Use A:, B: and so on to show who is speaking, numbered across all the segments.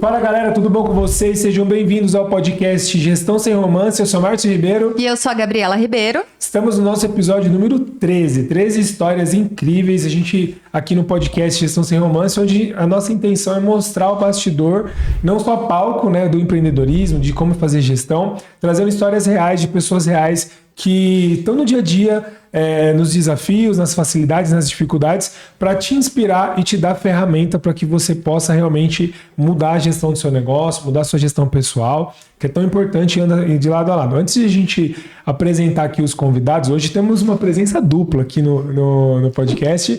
A: Fala galera, tudo bom com vocês? Sejam bem-vindos ao podcast Gestão Sem Romance. Eu sou Márcio Ribeiro.
B: E eu sou a Gabriela Ribeiro.
A: Estamos no nosso episódio número 13. 13 histórias incríveis. A gente, aqui no podcast Gestão Sem Romance, onde a nossa intenção é mostrar o bastidor, não só palco, né, do empreendedorismo, de como fazer gestão, trazendo histórias reais de pessoas reais que estão no dia a dia, nos desafios, nas facilidades, nas dificuldades, para te inspirar e te dar ferramenta para que você possa realmente mudar a gestão do seu negócio, mudar a sua gestão pessoal, que é tão importante e anda de lado a lado. Antes de a gente apresentar aqui os convidados, hoje temos uma presença dupla aqui no podcast.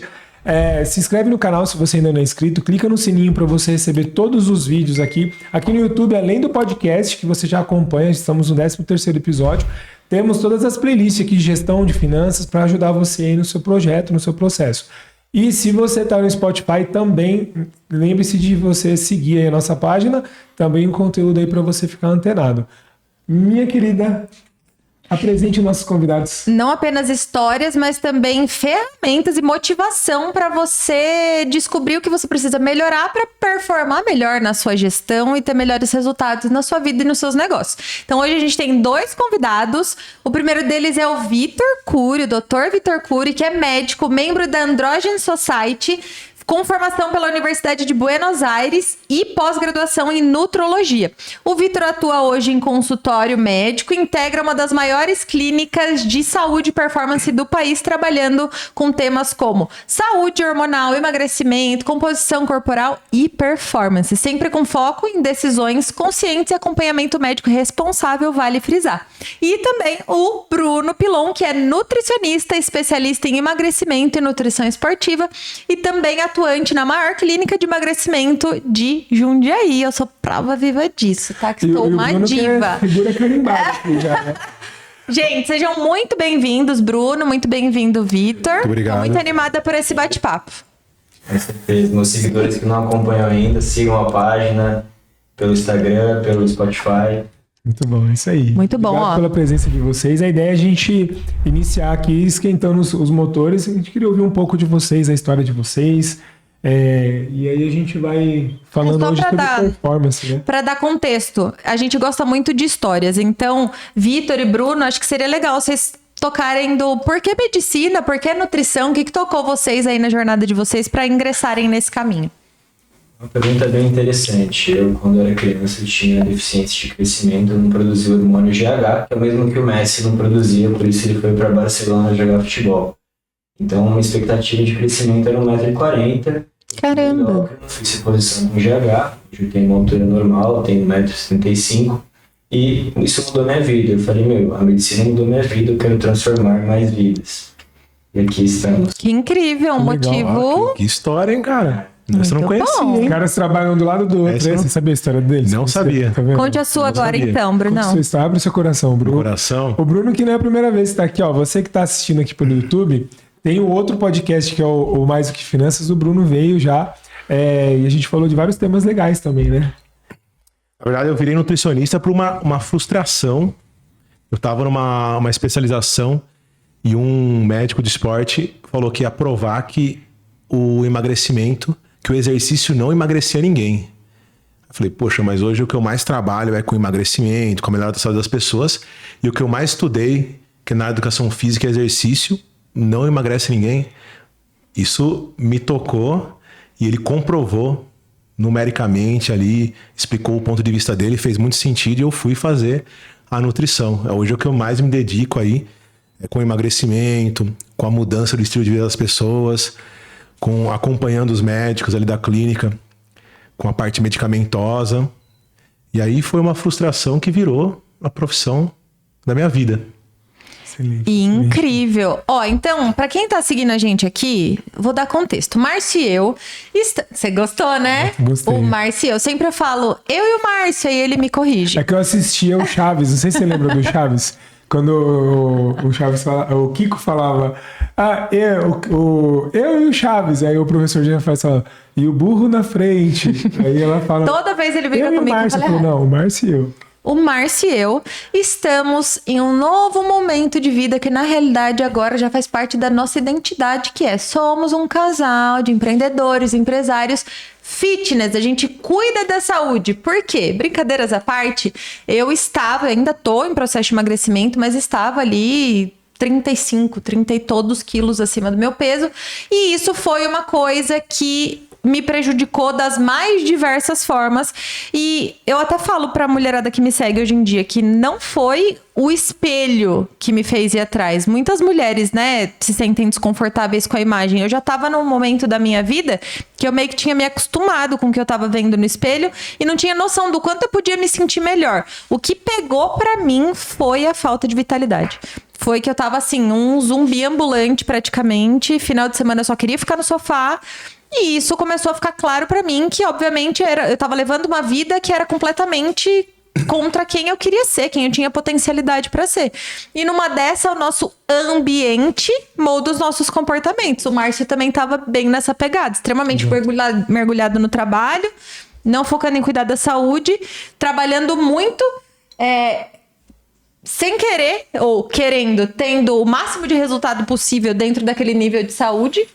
A: Se inscreve no canal se você ainda não é inscrito, clica no sininho para você receber todos os vídeos aqui. Aqui no YouTube, além do podcast que você já acompanha, estamos no 13º episódio, temos todas as playlists aqui de gestão de finanças para ajudar você aí no seu projeto, no seu processo. E se você está no Spotify também, lembre-se de você seguir aí a nossa página, também o conteúdo aí para você ficar antenado. Minha querida, apresente nossos convidados.
B: Não apenas histórias, mas também ferramentas e motivação para você descobrir o que você precisa melhorar para performar melhor na sua gestão e ter melhores resultados na sua vida e nos seus negócios. Então hoje a gente tem 2 convidados. O primeiro deles é o Vitor Cury, o Dr. Vitor Cury, que é médico, membro da Androgen Society, com formação pela Universidade de Buenos Aires e pós-graduação em nutrologia. O Vitor atua hoje em consultório médico e integra uma das maiores clínicas de saúde e performance do país, trabalhando com temas como saúde hormonal, emagrecimento, composição corporal e performance, sempre com foco em decisões conscientes e acompanhamento médico responsável, vale frisar. E também o Bruno Pilon, que é nutricionista, especialista em emagrecimento e nutrição esportiva e também atuante na maior clínica de emagrecimento de Jundiaí. Eu sou prova viva disso, tá? Que estou uma diva.
A: Figura carimbada aqui já, né?
B: Gente, sejam muito bem-vindos, Bruno. Muito bem-vindo, Vitor.
C: Muito obrigado.
B: Tô muito animada por esse bate-papo.
D: Com certeza. Meus seguidores que não acompanham ainda, sigam a página pelo Instagram, pelo Spotify.
A: Muito bom, é isso aí.
B: Muito bom,
A: Obrigado pela presença de vocês. A ideia é a gente iniciar aqui esquentando os motores. A gente queria ouvir um pouco de vocês, a história de vocês. E aí a gente vai falando hoje sobre performance, né?
B: Para dar contexto, a gente gosta muito de histórias. Então, Vitor e Bruno, acho que seria legal vocês tocarem do porquê medicina, porquê nutrição, o que tocou vocês aí na jornada de vocês para ingressarem nesse caminho.
D: Uma pergunta bem interessante. Eu, quando era criança, tinha deficiência de crescimento, eu não produzia o hormônio GH, que é o mesmo que o Messi não produzia, por isso ele foi para Barcelona jogar futebol. Então, a expectativa de crescimento era 1,40 m.
B: Caramba!
D: Eu fiz reposição com GH, hoje eu tenho uma altura normal, eu tenho 1,75 m. E isso mudou minha vida. Eu falei, a medicina mudou minha vida, eu quero transformar mais vidas. E aqui estamos.
B: Que incrível, um motivo...
C: Que história, hein, cara?
B: Muito
C: Você não conhecia,
B: bom.
A: Os
C: hein?
A: caras trabalham do lado do outro. Você sabia a história deles?
C: Não sabia.
A: Tá vendo?
B: Conte a sua agora,
C: sabia.
B: então, Brunão.
A: Você está, abre o seu coração, Bruno.
C: Coração.
A: O Bruno, que não é a primeira vez que está aqui, ó. Você que está assistindo aqui pelo YouTube, tem um outro podcast que é o Mais Do Que Finanças. O Bruno veio já. E a gente falou de vários temas legais também, né?
C: Na verdade, eu virei nutricionista por uma frustração. Eu estava numa especialização e um médico de esporte falou que ia provar que o emagrecimento, que o exercício não emagrecia ninguém. Eu falei, poxa, mas hoje o que eu mais trabalho é com emagrecimento, com a melhora da saúde das pessoas, e o que eu mais estudei, que é na educação física e exercício, não emagrece ninguém. Isso me tocou e ele comprovou numericamente ali, explicou o ponto de vista dele, fez muito sentido e eu fui fazer a nutrição. Hoje é o que eu mais me dedico aí, com o emagrecimento, com a mudança do estilo de vida das pessoas, com acompanhando os médicos ali da clínica, com a parte medicamentosa. E aí foi uma frustração que virou a profissão da minha vida.
A: Excelente.
B: Incrível. Então, pra quem tá seguindo a gente aqui, vou dar contexto. Márcio e eu... Você gostou, né?
A: Gostei.
B: O Márcio e eu sempre falo, eu e o Márcio, aí ele me corrige.
A: É que eu assistia o Chaves, não sei se você lembra do Chaves, quando o Chaves o Kiko falava, eu e o Chaves, aí o professor já falava, e o burro na frente, aí ela fala...
B: Toda vez ele briga
A: eu e o
B: comigo.
A: Márcio,
B: eu falei,
A: não, o Márcio e eu.
B: o Márcio e eu estamos em um novo momento de vida que na realidade agora já faz parte da nossa identidade, que é somos um casal de empreendedores, empresários fitness, a gente cuida da saúde. Por quê? Brincadeiras à parte, eu ainda tô em processo de emagrecimento, mas estava ali 35, 30 e todos quilos acima do meu peso, e isso foi uma coisa que me prejudicou das mais diversas formas. E eu até falo pra mulherada que me segue hoje em dia que não foi o espelho que me fez ir atrás. Muitas mulheres, né, se sentem desconfortáveis com a imagem. Eu já tava num momento da minha vida que eu meio que tinha me acostumado com o que eu tava vendo no espelho e não tinha noção do quanto eu podia me sentir melhor. O que pegou pra mim foi a falta de vitalidade. Foi que eu tava assim, um zumbi ambulante praticamente. Final de semana eu só queria ficar no sofá. E isso começou a ficar claro pra mim que, obviamente, eu tava levando uma vida que era completamente contra quem eu queria ser, quem eu tinha potencialidade pra ser. E numa dessa, o nosso ambiente molda os nossos comportamentos. O Márcio também tava bem nessa pegada, extremamente mergulhado no trabalho, não focando em cuidar da saúde, trabalhando muito, sem querer ou querendo, tendo o máximo de resultado possível dentro daquele nível de saúde.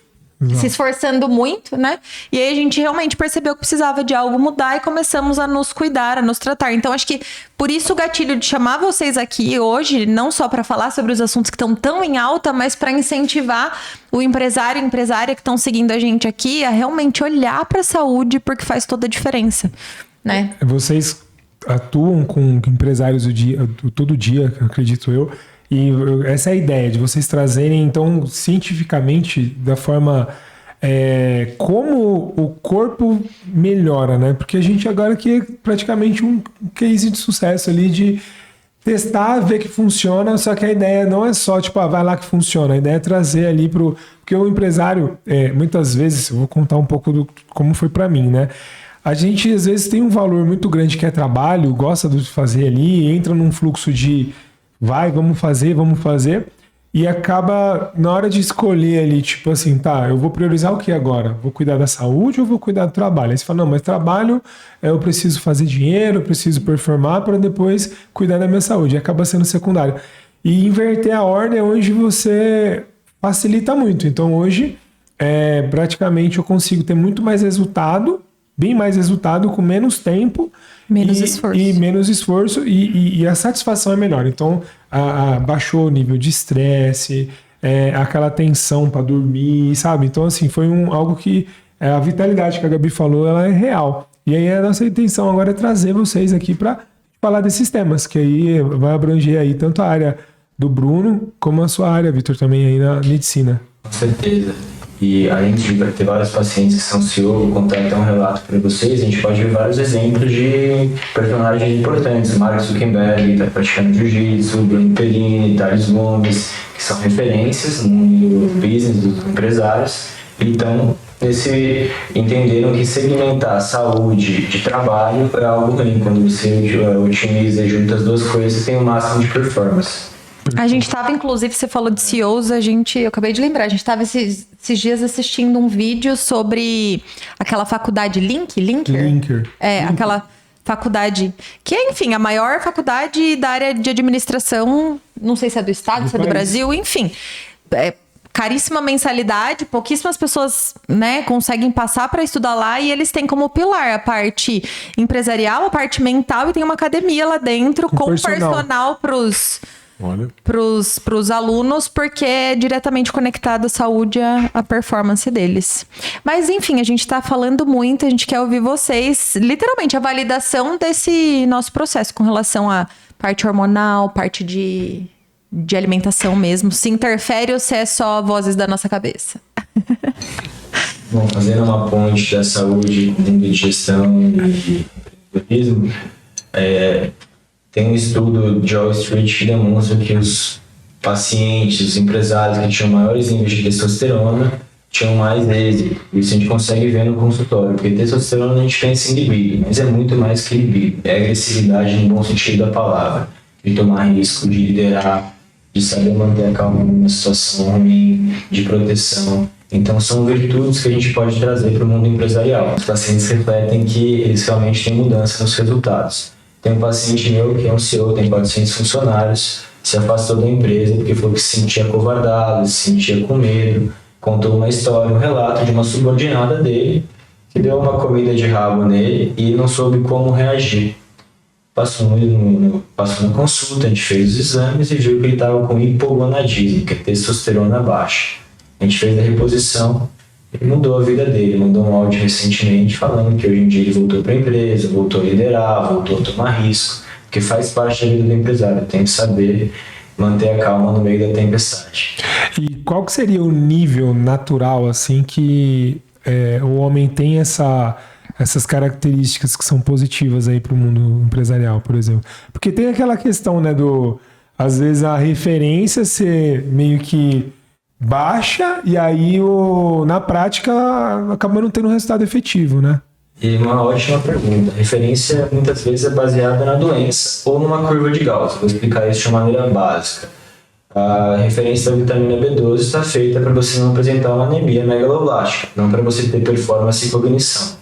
B: Se esforçando muito, né? E aí a gente realmente percebeu que precisava de algo mudar e começamos a nos cuidar, a nos tratar. Então acho que por isso o gatilho de chamar vocês aqui hoje, não só para falar sobre os assuntos que estão tão em alta, mas para incentivar o empresário e empresária que estão seguindo a gente aqui a realmente olhar para a saúde, porque faz toda a diferença, né?
A: Vocês atuam com empresários todo dia, acredito eu. E essa é a ideia, de vocês trazerem, então, cientificamente, da forma como o corpo melhora, né? Porque a gente agora aqui é praticamente um case de sucesso ali, de testar, ver que funciona, só que a ideia não é só, tipo, vai lá que funciona, a ideia é trazer ali porque o empresário, muitas vezes, eu vou contar um pouco como foi para mim, né? A gente, às vezes, tem um valor muito grande que é trabalho, gosta de fazer ali, entra num fluxo de vamos fazer, e acaba, na hora de escolher ali, tipo assim, tá, eu vou priorizar o que agora? Vou cuidar da saúde ou vou cuidar do trabalho? Aí você fala, não, mas trabalho, eu preciso fazer dinheiro, eu preciso performar para depois cuidar da minha saúde, e acaba sendo secundário. E inverter a ordem é onde você facilita muito. Então hoje, praticamente eu consigo ter muito mais resultado, bem mais resultado, com menos tempo, menos esforço e a satisfação é melhor. Então baixou o nível de estresse, aquela tensão para dormir, sabe? Então assim, foi algo que a vitalidade que a Gabi falou, ela é real. E aí a nossa intenção agora é trazer vocês aqui para falar desses temas, que aí vai abranger aí tanto a área do Bruno como a sua área, Vitor, também aí na medicina.
D: Com certeza. E além de ter vários pacientes que são CEO, vou contar até um relato para vocês, a gente pode ver vários exemplos de personagens importantes. Mark Zuckerberg está praticando jiu-jitsu, Bruno Perini, Thales Gomes, que são referências no mundo do business, dos empresários. Então, entenderam que segmentar saúde de trabalho é algo ruim. Quando você otimiza e junta as duas coisas, tem o máximo de performance.
B: A gente estava, inclusive, você falou de CEOs, eu acabei de lembrar, a gente estava esses dias assistindo um vídeo sobre aquela faculdade Linker. Aquela faculdade que é, enfim, a maior faculdade da área de administração, não sei se é do estado, se é do Brasil, enfim. Caríssima mensalidade, pouquíssimas pessoas, né, conseguem passar para estudar lá, e eles têm como pilar a parte empresarial, a parte mental, e tem uma academia lá dentro com personal pros alunos, porque é diretamente conectado à saúde, à performance deles. Mas enfim, a gente tá falando muito, a gente quer ouvir vocês, literalmente a validação desse nosso processo com relação à parte hormonal, parte de alimentação mesmo, se interfere ou se é só vozes da nossa cabeça.
D: Bom, fazendo uma ponte da saúde com de gestão e empreendedorismo, tem um estudo de Wall Street que demonstra que os pacientes, os empresários que tinham maiores níveis de testosterona tinham mais êxito. Isso a gente consegue ver no consultório, porque testosterona a gente pensa em libido, mas é muito mais que libido. É agressividade no bom sentido da palavra, de tomar risco, de liderar, de saber manter a calma numa situação ruim, de proteção. Então são virtudes que a gente pode trazer para o mundo empresarial. Os pacientes refletem que eles realmente têm mudança nos resultados. Tem um paciente meu que é um CEO, tem 400 funcionários, se afastou da empresa porque falou que se sentia acovardado, se sentia com medo, contou uma história, um relato de uma subordinada dele que deu uma comida de rabo nele e não soube como reagir. Passou na consulta, a gente fez os exames e viu que ele estava com hipogonadismo, que é testosterona baixa. A gente fez a reposição, ele mudou a vida dele, mandou um áudio recentemente falando que hoje em dia ele voltou para a empresa, voltou a liderar, voltou a tomar risco, porque faz parte da vida do empresário, tem que saber manter a calma no meio da tempestade.
A: E qual que seria o nível natural, assim, que o homem tem essas características que são positivas aí para o mundo empresarial, por exemplo? Porque tem aquela questão, né, às vezes a referência ser meio que baixa e aí na prática acaba não tendo um resultado efetivo, né?
D: E uma ótima pergunta. A referência muitas vezes é baseada na doença ou numa curva de Gauss. Vou explicar isso de maneira básica. A referência da vitamina B12 está feita para você não apresentar uma anemia megaloblástica, não para você ter performance e cognição.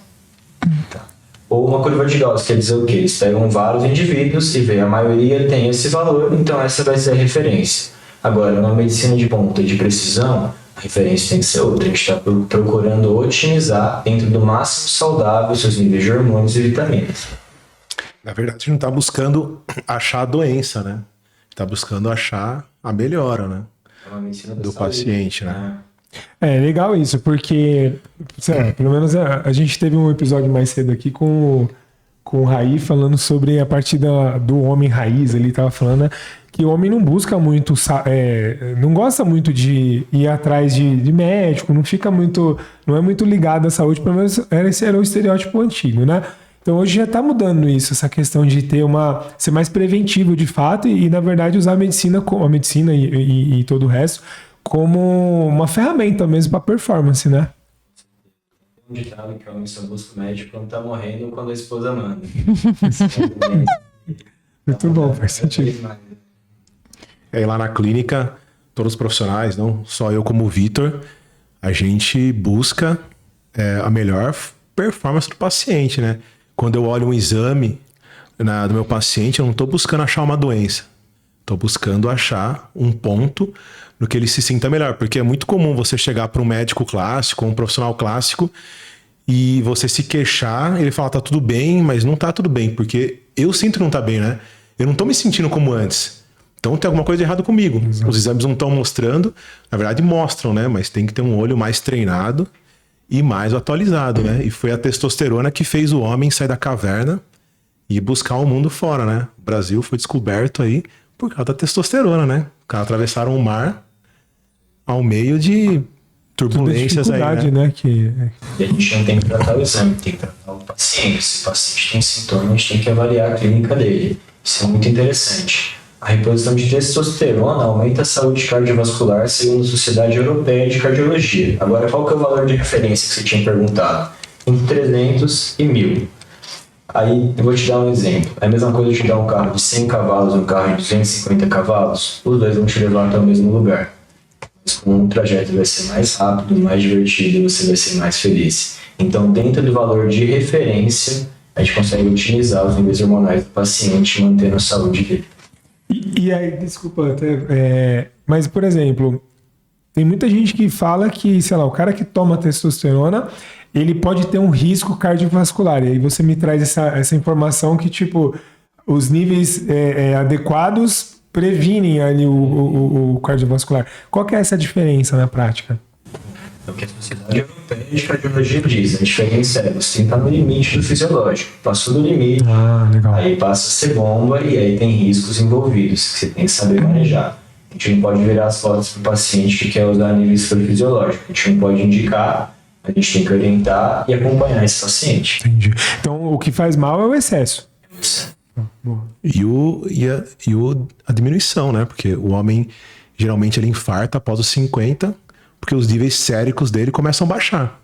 D: Tá. Ou uma curva de Gauss, quer dizer o quê? Eles pegam vários indivíduos e vê a maioria tem esse valor, então essa vai ser a referência. Agora, numa medicina de ponta e de precisão, a referência tem que ser outra. A gente está procurando otimizar dentro do máximo saudável seus níveis de hormônios e vitaminas.
C: Na verdade, a gente não está buscando achar a doença, né? Está buscando achar a melhora, né?
D: É uma medicina da
C: do
D: saúde,
C: paciente, né?
A: É legal isso, porque sei lá, pelo menos a gente teve um episódio mais cedo aqui com o Raí falando sobre a parte do homem raiz. Ele estava falando, né, que o homem não busca muito, não gosta muito de ir atrás de médico, não é muito ligado à saúde, pelo menos esse era o estereótipo antigo, né? Então hoje já está mudando isso, essa questão de ser mais preventivo de fato e na verdade usar a medicina e todo o resto como uma ferramenta mesmo para performance, né?
D: Um ditado que o homem só busca o médico quando tá morrendo ou quando a esposa manda.
A: Muito bom, faz sentido.
C: E aí lá na clínica, todos os profissionais, não só eu como o Vitor, a gente busca a melhor performance do paciente, né? Quando eu olho um exame do meu paciente, eu não estou buscando achar uma doença. Estou buscando achar um ponto no que ele se sinta melhor. Porque é muito comum você chegar para um médico clássico, um profissional clássico, e você se queixar, ele fala, tá tudo bem, mas não tá tudo bem. Porque eu sinto que não tá bem, né? Eu não estou me sentindo como antes. Então tem alguma coisa errada comigo. Exato. Os exames não estão mostrando, na verdade mostram, né? Mas tem que ter um olho mais treinado e mais atualizado, né? E foi a testosterona que fez o homem sair da caverna e buscar o mundo fora, né? O Brasil foi descoberto aí por causa da testosterona, né? Os caras atravessaram o mar ao meio de turbulências aí, né?
D: E a gente não tem que tratar o exame, tem que tratar o paciente. Se o paciente tem sintoma, a gente tem que avaliar a clínica dele. Isso é muito interessante. A reposição de testosterona aumenta a saúde cardiovascular segundo a Sociedade Europeia de Cardiologia. Agora, qual que é o valor de referência que você tinha perguntado? Entre 300 e 1.000. Aí, eu vou te dar um exemplo. É a mesma coisa de te dar um carro de 100 cavalos e um carro de 250 cavalos. Os dois vão te levar até o mesmo lugar. Mas com um trajeto vai ser mais rápido, mais divertido e você vai ser mais feliz. Então, dentro do valor de referência, a gente consegue otimizar os níveis hormonais do paciente e manter a saúde dele.
A: E aí, desculpa, mas, por exemplo, tem muita gente que fala que, sei lá, o cara que toma testosterona, ele pode ter um risco cardiovascular. E aí você me traz essa informação que, tipo, os níveis adequados previnem ali o cardiovascular. Qual que é essa diferença na prática?
D: É o que a Sociedade Europeia de Cardiologia diz. A diferença é você tem que estar no limite do fisiológico. Passou do limite,
A: legal.
D: Aí passa a ser bomba e aí tem riscos envolvidos que você tem que saber manejar. A gente não pode virar as fotos para o paciente que quer usar nível fisiológico. A gente não pode indicar, a gente tem que orientar e acompanhar esse paciente.
A: Entendi. Então, o que faz mal é o excesso.
C: A diminuição, né? Porque o homem, geralmente, ele infarta após os 50, porque os níveis séricos dele começam a baixar.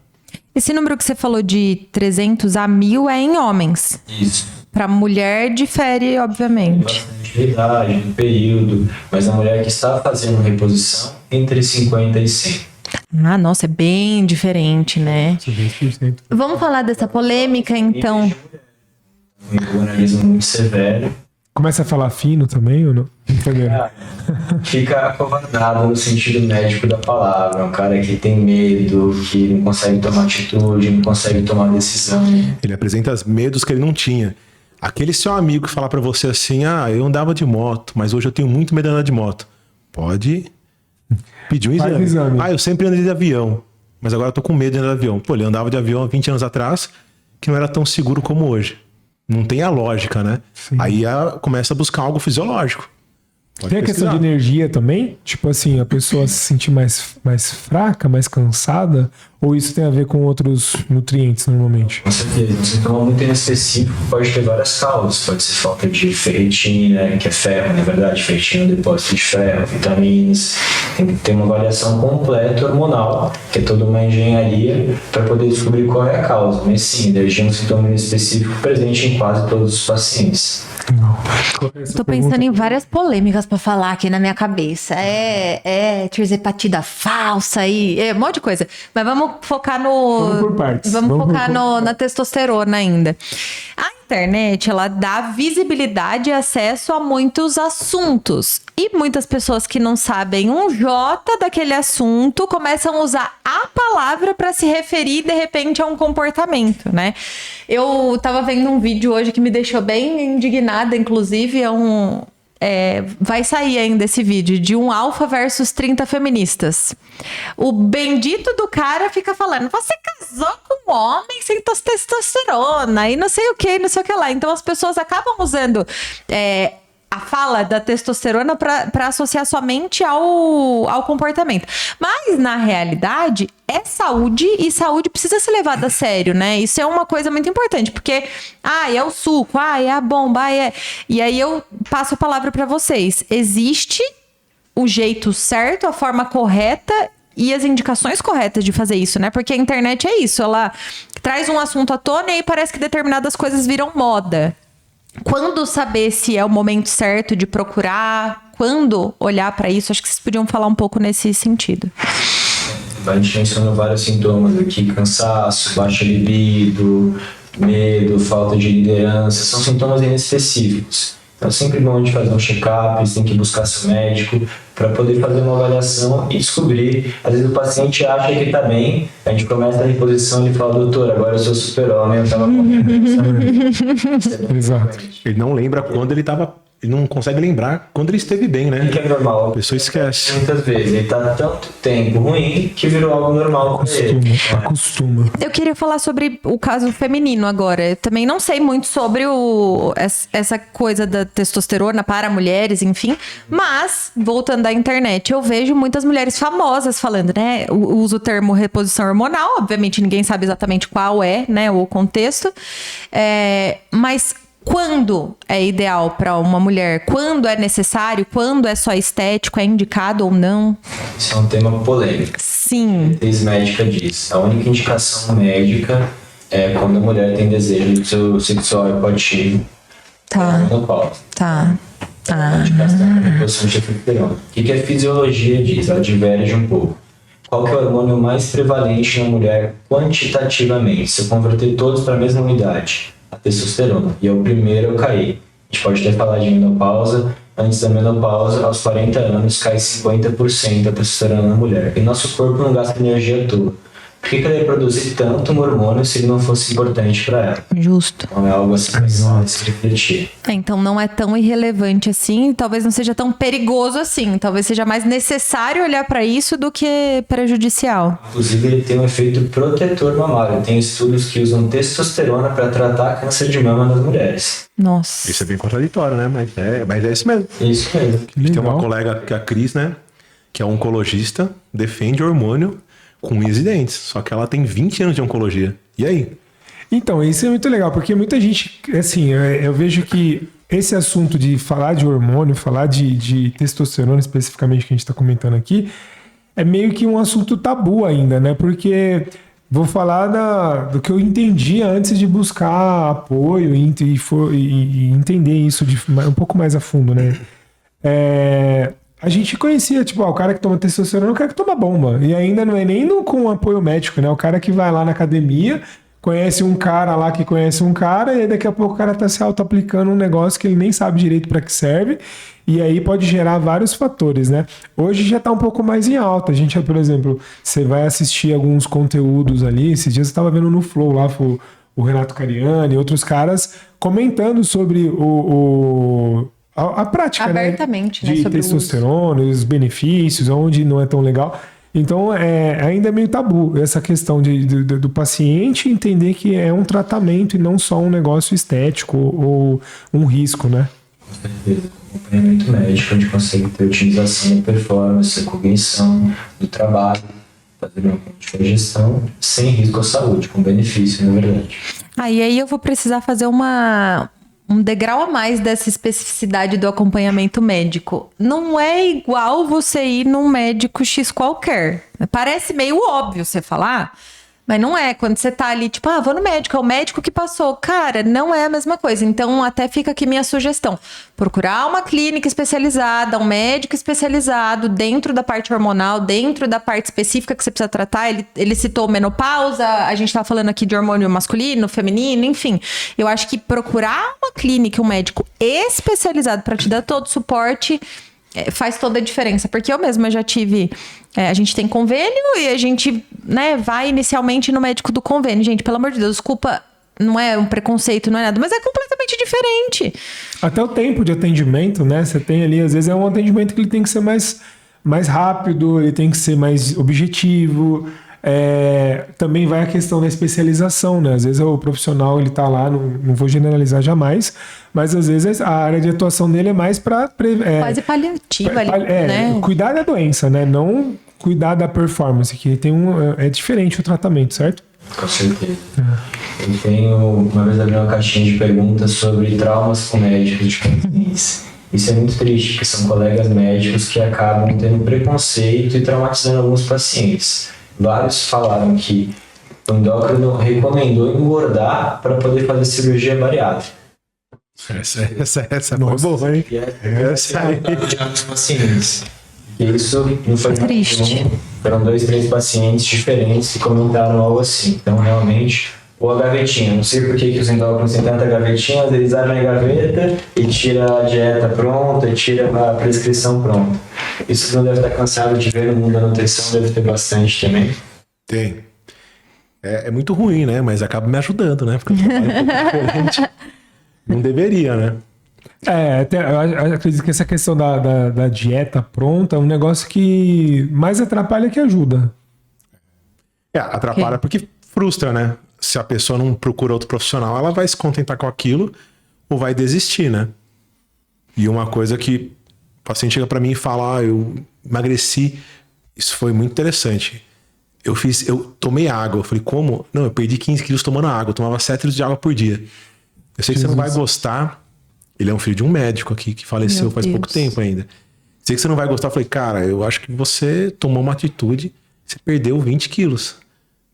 B: Esse número que você falou de 300 a 1.000 é em homens.
D: Isso.
B: Para mulher, difere, obviamente.
D: Bastante idade, do período, mas a mulher que está fazendo reposição, entre 50 e 100.
B: Ah, nossa, é bem diferente, né? 10%. Vamos falar dessa polêmica, então.
D: um individualismo muito severo.
A: Começa a falar fino também ou não?
D: Fica acovardado no sentido médico da palavra. Um cara que tem medo, que não consegue tomar atitude, não consegue tomar decisão.
C: Ele apresenta os medos que ele não tinha. Aquele seu amigo que falar pra você assim, eu andava de moto, mas hoje eu tenho muito medo de andar de moto. Pode pedir um exame. Eu sempre andei de avião, mas agora eu tô com medo de andar de avião. Pô, ele andava de avião há 20 anos atrás, que não era tão seguro como hoje. Não tem a lógica, né? Sim. Aí começa a buscar algo fisiológico.
A: Tem a questão de energia também? Tipo assim, a pessoa se sentir mais fraca, mais cansada? Ou isso tem a ver com outros nutrientes normalmente?
D: Com certeza. Um sintoma muito inespecífico pode ter várias causas. Pode ser falta de ferritina, que é ferro, na verdade. Ferritina é um depósito de ferro, vitaminas. Tem que ter uma avaliação completa hormonal, que é toda uma engenharia, para poder descobrir qual é a causa. Mas sim, alergia é um sintoma inespecífico presente em quase todos os pacientes.
B: Tô pensando em várias polêmicas pra falar aqui na minha cabeça. Tirzepatida falsa e um monte de coisa. Mas vamos focar no...
A: Vamos por partes.
B: Vamos focar na testosterona ainda. A internet, ela dá visibilidade e acesso a muitos assuntos. E muitas pessoas que não sabem um jota daquele assunto começam a usar a palavra para se referir, de repente, a um comportamento, né? Eu tava vendo um vídeo hoje que me deixou bem indignada, inclusive, vai sair ainda esse vídeo, de um alfa versus 30 feministas. O bendito do cara fica falando, você casou com um homem sem testosterona, e não sei o que lá. Então as pessoas acabam usando a fala da testosterona para associar somente ao comportamento. Mas, na realidade, é saúde, e saúde precisa ser levada a sério, né? Isso é uma coisa muito importante, porque, é o suco, é a bomba, E aí eu passo a palavra para vocês. Existe o jeito certo, a forma correta e as indicações corretas de fazer isso, né? Porque a internet é isso, ela traz um assunto à tona e aí parece que determinadas coisas viram moda. Quando saber se é o momento certo de procurar? Quando olhar para isso? Acho que vocês podiam falar um pouco nesse sentido.
D: A gente mencionou vários sintomas aqui: cansaço, baixa libido, medo, falta de liderança. São sintomas inespecíficos. Então é sempre bom a gente fazer um check-up, você tem que buscar seu médico para poder fazer uma avaliação e descobrir. Às vezes o paciente acha que está bem, a gente começa a reposição e ele fala, doutor, agora eu sou super-homem, eu estava comendo.
A: Exato.
C: Ele não lembra quando ele estava... Ele não consegue lembrar quando ele esteve bem, né?
D: Que é normal.
C: A pessoa esquece.
D: Muitas vezes. Ele tá tanto tempo ruim que virou algo normal com ele.
A: Acostuma.
B: Eu queria falar sobre o caso feminino agora. Eu também não sei muito sobre essa coisa da testosterona para mulheres, enfim. Mas, voltando à internet, eu vejo muitas mulheres famosas falando, né? Uso o termo reposição hormonal. Obviamente, ninguém sabe exatamente qual é, né, o contexto. Mas... quando é ideal para uma mulher? Quando é necessário? Quando é só estético? É indicado ou não?
D: Isso é um tema polêmico.
B: Sim.
D: A médica diz. A única indicação médica é quando a mulher tem desejo do seu sexual ativo.
B: Tá. Tá.
D: A indicação é a reposição de testosterona. O que a fisiologia diz? Ela diverge um pouco. Qual que é o hormônio mais prevalente na mulher quantitativamente? Se eu converter todos para a mesma unidade, a testosterona, e é o primeiro a cair. A gente pode até falar de menopausa. Antes da menopausa, aos 40 anos, cai 50% a testosterona na mulher. E nosso corpo não gasta energia à toa. Por que ela ia produzir tanto um hormônio se ele não fosse importante para ela?
B: Justo.
D: Então é algo assim que se refletir.
B: Então não é tão irrelevante assim, talvez não seja tão perigoso assim. Talvez seja mais necessário olhar para isso do que prejudicial.
D: Inclusive, ele tem um efeito protetor mamário. Tem estudos que usam testosterona para tratar câncer de mama nas mulheres.
B: Nossa.
C: Isso é bem contraditório, né? Mas é isso mesmo.
D: Isso mesmo.
C: Tem uma colega, que é a Cris, né? Que é oncologista, defende hormônio com unhas e dentes. Só que ela tem 20 anos de oncologia. E aí?
A: Então, isso é muito legal, porque muita gente, assim, eu vejo que esse assunto de falar de hormônio, falar de testosterona especificamente que a gente está comentando aqui, é meio que um assunto tabu ainda, né? Porque vou falar do que eu entendia antes de buscar apoio e entender isso um pouco mais a fundo, né? A gente conhecia, tipo, o cara que toma testosterona é o cara que toma bomba. E ainda não é nem com apoio médico, né? O cara que vai lá na academia, conhece um cara lá que conhece um cara, e aí daqui a pouco o cara tá se auto-aplicando um negócio que ele nem sabe direito para que serve, e aí pode gerar vários fatores, né? Hoje já tá um pouco mais em alta. A gente, por exemplo, você vai assistir alguns conteúdos ali, esses dias eu tava vendo no Flow lá, o Renato Cariani e outros caras comentando sobre a prática,
B: abertamente,
A: né? De
B: sobre
A: testosterona, os benefícios, onde não é tão legal. Então, ainda é meio tabu essa questão do paciente entender que é um tratamento e não só um negócio estético ou um risco, né?
D: Com certeza. Com acompanhamento médico, a gente consegue ter otimização da performance, da cognição, do trabalho, fazer uma ótima gestão sem risco à saúde, com benefício, na verdade.
B: E aí eu vou precisar fazer um degrau a mais dessa especificidade do acompanhamento médico. Não é igual você ir num médico X qualquer. Parece meio óbvio você falar, mas não é. Quando você tá ali, tipo, vou no médico, é o médico que passou. Cara, não é a mesma coisa. Então, até fica aqui minha sugestão. Procurar uma clínica especializada, um médico especializado dentro da parte hormonal, dentro da parte específica que você precisa tratar. Ele citou menopausa, a gente tá falando aqui de hormônio masculino, feminino, enfim. Eu acho que procurar uma clínica, um médico especializado para te dar todo o suporte faz toda a diferença. Porque eu mesma já tive... a gente tem convênio e a gente, né, vai inicialmente no médico do convênio. Gente, pelo amor de Deus, desculpa, não é um preconceito, não é nada, mas é completamente diferente.
A: Até o tempo de atendimento, né? Você tem ali, às vezes é um atendimento que ele tem que ser mais rápido, ele tem que ser mais objetivo. Também vai a questão da especialização, né? Às vezes o profissional, ele tá lá, não vou generalizar jamais, mas às vezes a área de atuação dele é mais para...
B: quase paliativa ali, né?
A: Cuidar da doença, né? Não cuidar da performance, que tem é diferente o tratamento, certo?
D: Com certeza. Eu tenho, uma vez abri uma caixinha de perguntas sobre traumas com médicos de pacientes. Isso é muito triste, porque são colegas médicos que acabam tendo preconceito e traumatizando alguns pacientes. Vários falaram que o endócrino recomendou engordar para poder fazer cirurgia bariátrica.
C: Essa foi boa, hein?
D: Essa aí. Pacientes. Isso não foi
B: triste.
D: Foram 2, 3 pacientes diferentes que comentaram algo assim. Então, realmente, ou a gavetinha. Não sei por que os endócrinos têm tanta gavetinha, mas eles abrem a gaveta e tira a dieta pronta, e tira a prescrição pronta. Isso não deve estar cansado de ver no mundo da nutrição, deve ter bastante também.
C: Tem. É muito ruim, né? Mas acaba me ajudando, né? Porque eu trabalho um pouco diferente. Não deveria, né?
A: Eu acredito que essa questão da dieta pronta é um negócio que mais atrapalha que ajuda.
C: Atrapalha porque frustra, né? Se a pessoa não procura outro profissional, ela vai se contentar com aquilo ou vai desistir, né? E uma coisa que o paciente chega pra mim e fala, eu emagreci, isso foi muito interessante. Eu tomei água. Eu falei, como? Não, eu perdi 15 quilos tomando água. Eu tomava 7 litros de água por dia. Eu sei que você não vai gostar. Ele é um filho de um médico aqui que faleceu faz pouco tempo ainda. Sei que você não vai gostar. Eu falei, cara, eu acho que você tomou uma atitude, você perdeu 20 quilos.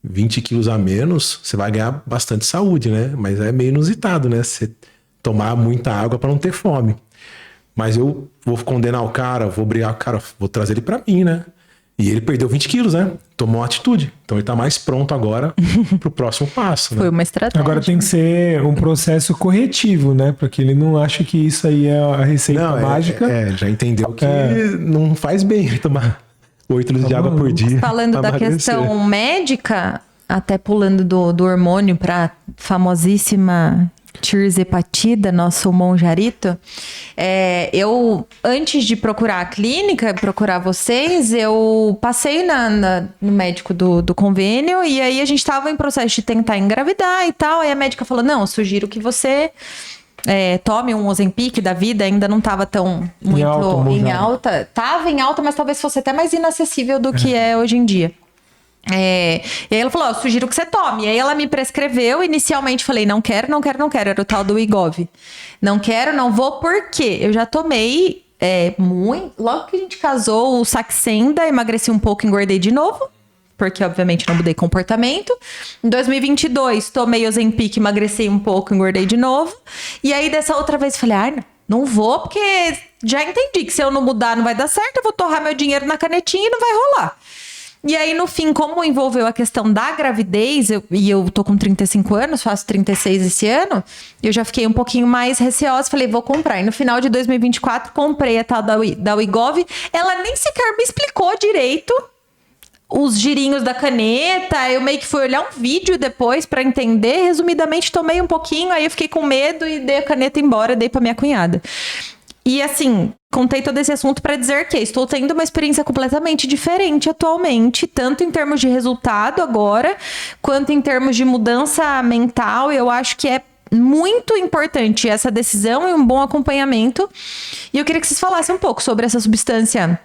C: 20 quilos a menos, você vai ganhar bastante saúde, né? Mas é meio inusitado, né? Você tomar muita água para não ter fome. Mas eu vou condenar o cara, vou brigar com o cara, vou trazer ele para mim, né? E ele perdeu 20 quilos, né? Tomou uma atitude. Então ele tá mais pronto agora pro próximo passo, né?
B: Foi uma estratégia.
A: Agora tem que ser um processo corretivo, né? Porque ele não acha que isso aí é a receita mágica.
C: Já entendeu que não faz bem tomar 8 litros de água por dia.
B: Falando da questão médica, até pulando do hormônio pra famosíssima tirzepatida, nosso monjarito, eu, antes de procurar a clínica, procurar vocês, eu passei no médico do convênio, e aí a gente tava em processo de tentar engravidar e tal, aí a médica falou, não, eu sugiro que você tome um Ozempic da vida, ainda não tava tão muito em alta, tava em alta, mas talvez fosse até mais inacessível do que é hoje em dia. E aí ela falou, eu sugiro que você tome. E aí ela me prescreveu, inicialmente falei, não quero, era o tal do Wegovy. Não quero, não vou, por quê? Eu já tomei logo que a gente casou, o Saxenda, emagreci um pouco, engordei de novo, porque obviamente não mudei comportamento. Em 2022, tomei Ozempic, emagreci um pouco, engordei de novo. E aí dessa outra vez falei, não vou, porque já entendi que se eu não mudar não vai dar certo, eu vou torrar meu dinheiro na canetinha e não vai rolar. E aí, no fim, como envolveu a questão da gravidez, e eu tô com 35 anos, faço 36 esse ano, eu já fiquei um pouquinho mais receosa, falei, vou comprar. E no final de 2024, comprei a tal da Wegovy. Ela nem sequer me explicou direito os girinhos da caneta, eu meio que fui olhar um vídeo depois pra entender. Resumidamente, tomei um pouquinho, aí eu fiquei com medo e dei a caneta embora, dei pra minha cunhada. E assim, contei todo esse assunto pra dizer que estou tendo uma experiência completamente diferente atualmente, tanto em termos de resultado agora, quanto em termos de mudança mental. Eu acho que é muito importante essa decisão e um bom acompanhamento. E eu queria que vocês falassem um pouco sobre essa substância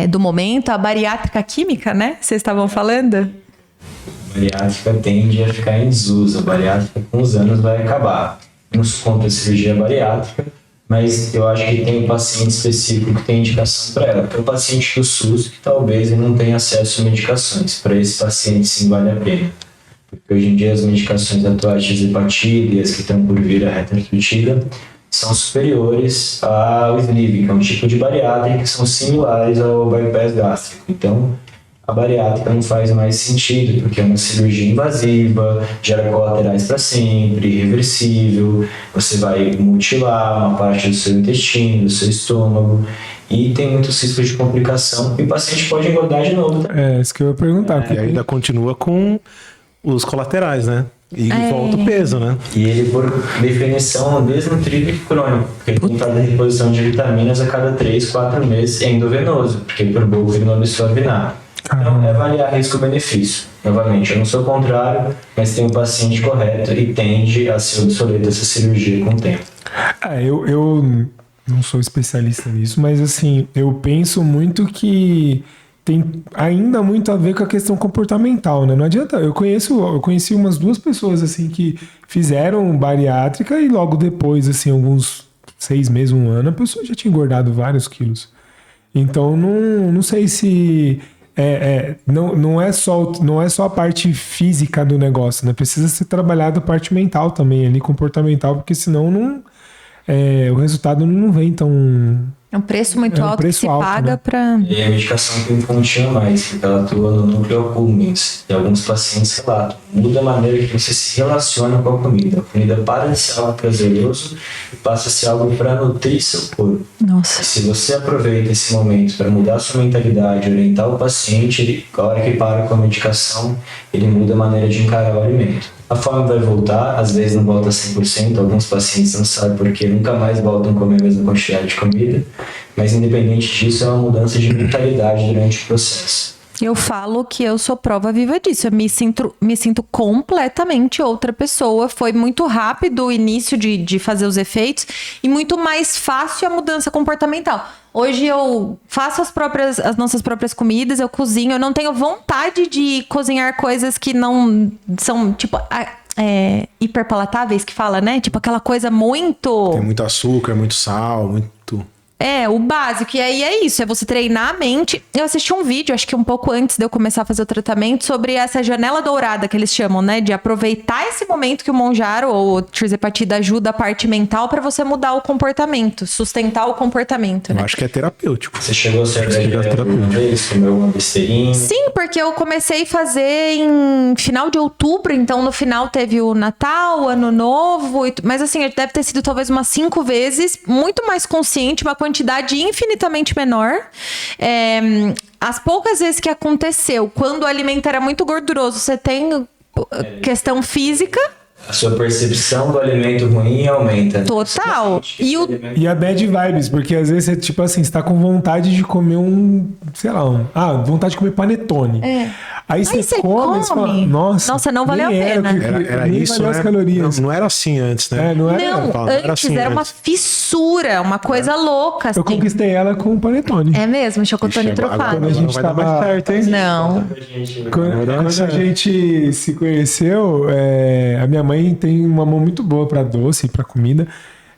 B: do momento, a bariátrica química, né? Vocês estavam falando?
D: A bariátrica tende a ficar em desuso. A bariátrica, com os anos, vai acabar. Não sou contra a cirurgia bariátrica, mas eu acho que tem um paciente específico que tem indicação para ela. Para o paciente do SUS, que talvez ele não tenha acesso a medicações. Para esse paciente, sim, vale a pena. Porque hoje em dia as medicações atuais de hepatite, as que estão por vir a retrospectiva, são superiores ao sleeve, que é um tipo de bariátrica que são similares ao bypass gástrico. Então, a bariátrica não faz mais sentido, porque é uma cirurgia invasiva, gera colaterais para sempre, irreversível, você vai mutilar uma parte do seu intestino, do seu estômago, e tem muitos riscos de complicação, e o paciente pode engordar de novo.
A: É, isso que eu ia perguntar.
C: E ainda continua com os colaterais, né? E volta o peso, né?
D: E ele, por definição, é desnutrido e crônico, porque ele tem que fazer reposição de vitaminas a cada 3, 4 meses, é endovenoso, porque por boca ele não absorve nada. Então, é avaliar risco-benefício. Novamente, eu não sou contrário, mas tem um paciente correto e tende a ser obsoleta essa cirurgia com o tempo.
A: Eu não sou especialista nisso, mas assim, eu penso muito que tem ainda muito a ver com a questão comportamental, né? Não adianta, eu conheci umas 2 pessoas assim que fizeram bariátrica e logo depois, assim, alguns 6 meses, 1 ano, a pessoa já tinha engordado vários quilos. Então, não sei se não é só a parte física do negócio, né? Precisa ser trabalhado a parte mental também, ali, comportamental, porque senão o resultado não vem tão...
B: É um preço muito alto que se paga, né? Para...
D: E a medicação tem um pontinho a mais, porque ela atua no núcleo accumbens. E alguns pacientes relatam. Muda a maneira que você se relaciona com a comida. A comida para de ser algo prazeroso e passa a ser algo para nutrir seu corpo.
B: Nossa.
D: E se você aproveita esse momento para mudar a sua mentalidade, orientar o paciente, a hora que para com a medicação, ele muda a maneira de encarar o alimento. A fome vai voltar, às vezes não volta 100%, alguns pacientes não sabem porque nunca mais voltam a comer a mesma quantidade de comida, mas independente disso, é uma mudança de mentalidade durante o processo.
B: Eu falo que eu sou prova viva disso. Eu me sinto completamente outra pessoa. Foi muito rápido o início de fazer os efeitos e muito mais fácil a mudança comportamental. Hoje eu faço as nossas próprias comidas, eu cozinho. Eu não tenho vontade de cozinhar coisas que não são, tipo... hiperpalatáveis que fala, né? Tipo aquela coisa muito...
C: Tem muito açúcar, muito sal, muito...
B: O básico. E aí é isso, é você treinar a mente. Eu assisti um vídeo, acho que um pouco antes de eu começar a fazer o tratamento, sobre essa janela dourada que eles chamam, né? De aproveitar esse momento que o Mounjaro ou o Tirzepatide ajuda a parte mental para você mudar o comportamento, sustentar o comportamento, né?
C: Eu acho que é terapêutico.
D: Você chegou a ser uma vez, comeu uma besteirinha?
B: Sim, porque eu comecei a fazer em final de outubro, então no final teve o Natal, o Ano Novo, mas assim, deve ter sido talvez umas 5 vezes, muito mais consciente, uma quantidade infinitamente menor. As poucas vezes que aconteceu, quando o alimento era muito gorduroso, você tem questão física.
D: A sua percepção do alimento ruim aumenta.
B: Total.
A: E a bad vibes, porque às vezes você, tipo assim, você tá com vontade de comer vontade de comer panetone. Aí você come. Você fala, nossa,
B: não valeu a pena.
C: Era isso, né?
A: As calorias.
C: Não era assim antes, né?
A: Não era.
B: Antes
C: assim
B: era uma fissura, uma coisa louca. Assim.
A: Eu conquistei ela com o panetone.
B: É mesmo, chocotone trufado.
A: Quando a gente tava
C: mais certo, hein?
B: Não.
A: Quando a gente se conheceu, a minha mãe tem uma mão muito boa pra doce, pra comida.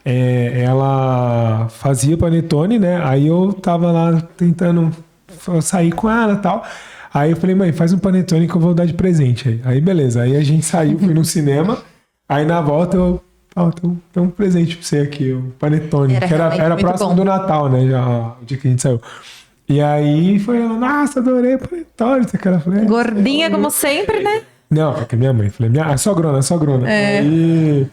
A: Ela fazia panetone, né? Aí eu tava lá tentando sair com ela e tal. Aí eu falei, mãe, faz um panetone que eu vou dar de presente. Aí beleza. Aí a gente saiu, fui no cinema. Aí na volta tem um presente pra você aqui, um panetone. Era próximo do Natal, né? Já, o dia que a gente saiu. E aí foi ela, nossa, adorei o panetone. Aquela falei,
B: Gordinha como sempre, né?
A: não, porque minha mãe, falei, sogrona. Aí,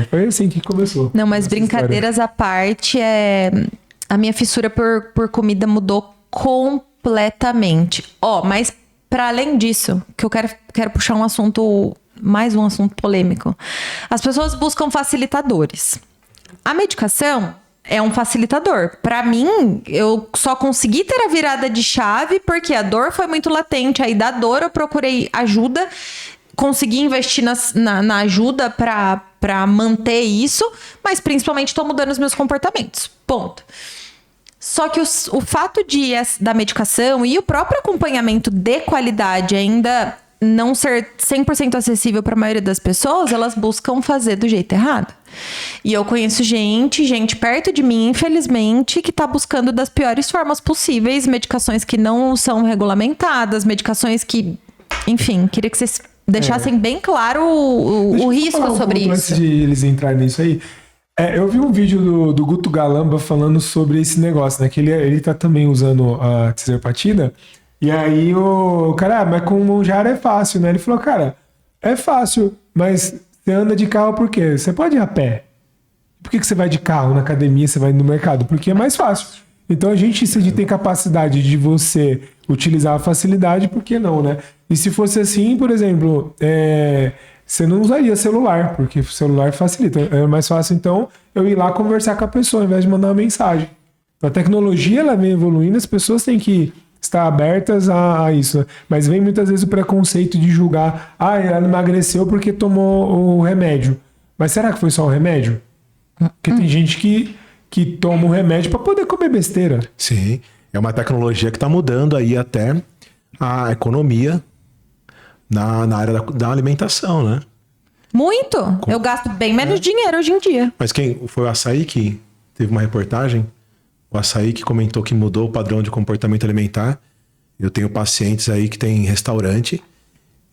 A: foi assim que começou.
B: Não, mas
A: essa
B: brincadeiras à parte, a minha fissura por comida mudou completamente. Mas para além disso, que eu quero puxar mais um assunto polêmico. As pessoas buscam facilitadores. A medicação é um facilitador. Para mim, eu só consegui ter a virada de chave porque a dor foi muito latente. Aí da dor eu procurei ajuda, consegui investir na ajuda para manter isso, mas principalmente estou mudando os meus comportamentos. Ponto. Só que o fato da medicação e o próprio acompanhamento de qualidade ainda não ser 100% acessível para a maioria das pessoas, elas buscam fazer do jeito errado. E eu conheço gente perto de mim, infelizmente, que está buscando das piores formas possíveis, medicações que não são regulamentadas, medicações que... Enfim, queria que vocês deixassem bem claro o risco sobre isso.
A: Antes de eles entrarem nisso aí, eu vi um vídeo do Guto Galamba falando sobre esse negócio, né? Que ele tá também usando a tirzepatida. E aí o cara, mas com o Monjaro é fácil, né? Ele falou, cara, é fácil, mas você anda de carro por quê? Você pode ir a pé. Por que você vai de carro na academia, você vai no mercado? Porque é mais fácil. Então se a gente tem capacidade de você utilizar a facilidade, por que não, né? E se fosse assim, por exemplo, você não usaria celular, porque o celular facilita. É mais fácil, então, eu ir lá conversar com a pessoa, ao invés de mandar uma mensagem. A tecnologia, ela vem evoluindo, as pessoas têm que estar abertas a isso. Mas vem muitas vezes o preconceito de julgar, ela emagreceu porque tomou o remédio. Mas será que foi só o remédio? Porque tem gente que toma o remédio para poder comer besteira.
C: Sim, é uma tecnologia que está mudando aí até a economia na área da alimentação, né?
B: Muito! Eu gasto bem menos dinheiro hoje em dia.
C: Mas quem foi o Açaí que teve uma reportagem? O Açaí que comentou que mudou o padrão de comportamento alimentar. Eu tenho pacientes aí que tem restaurante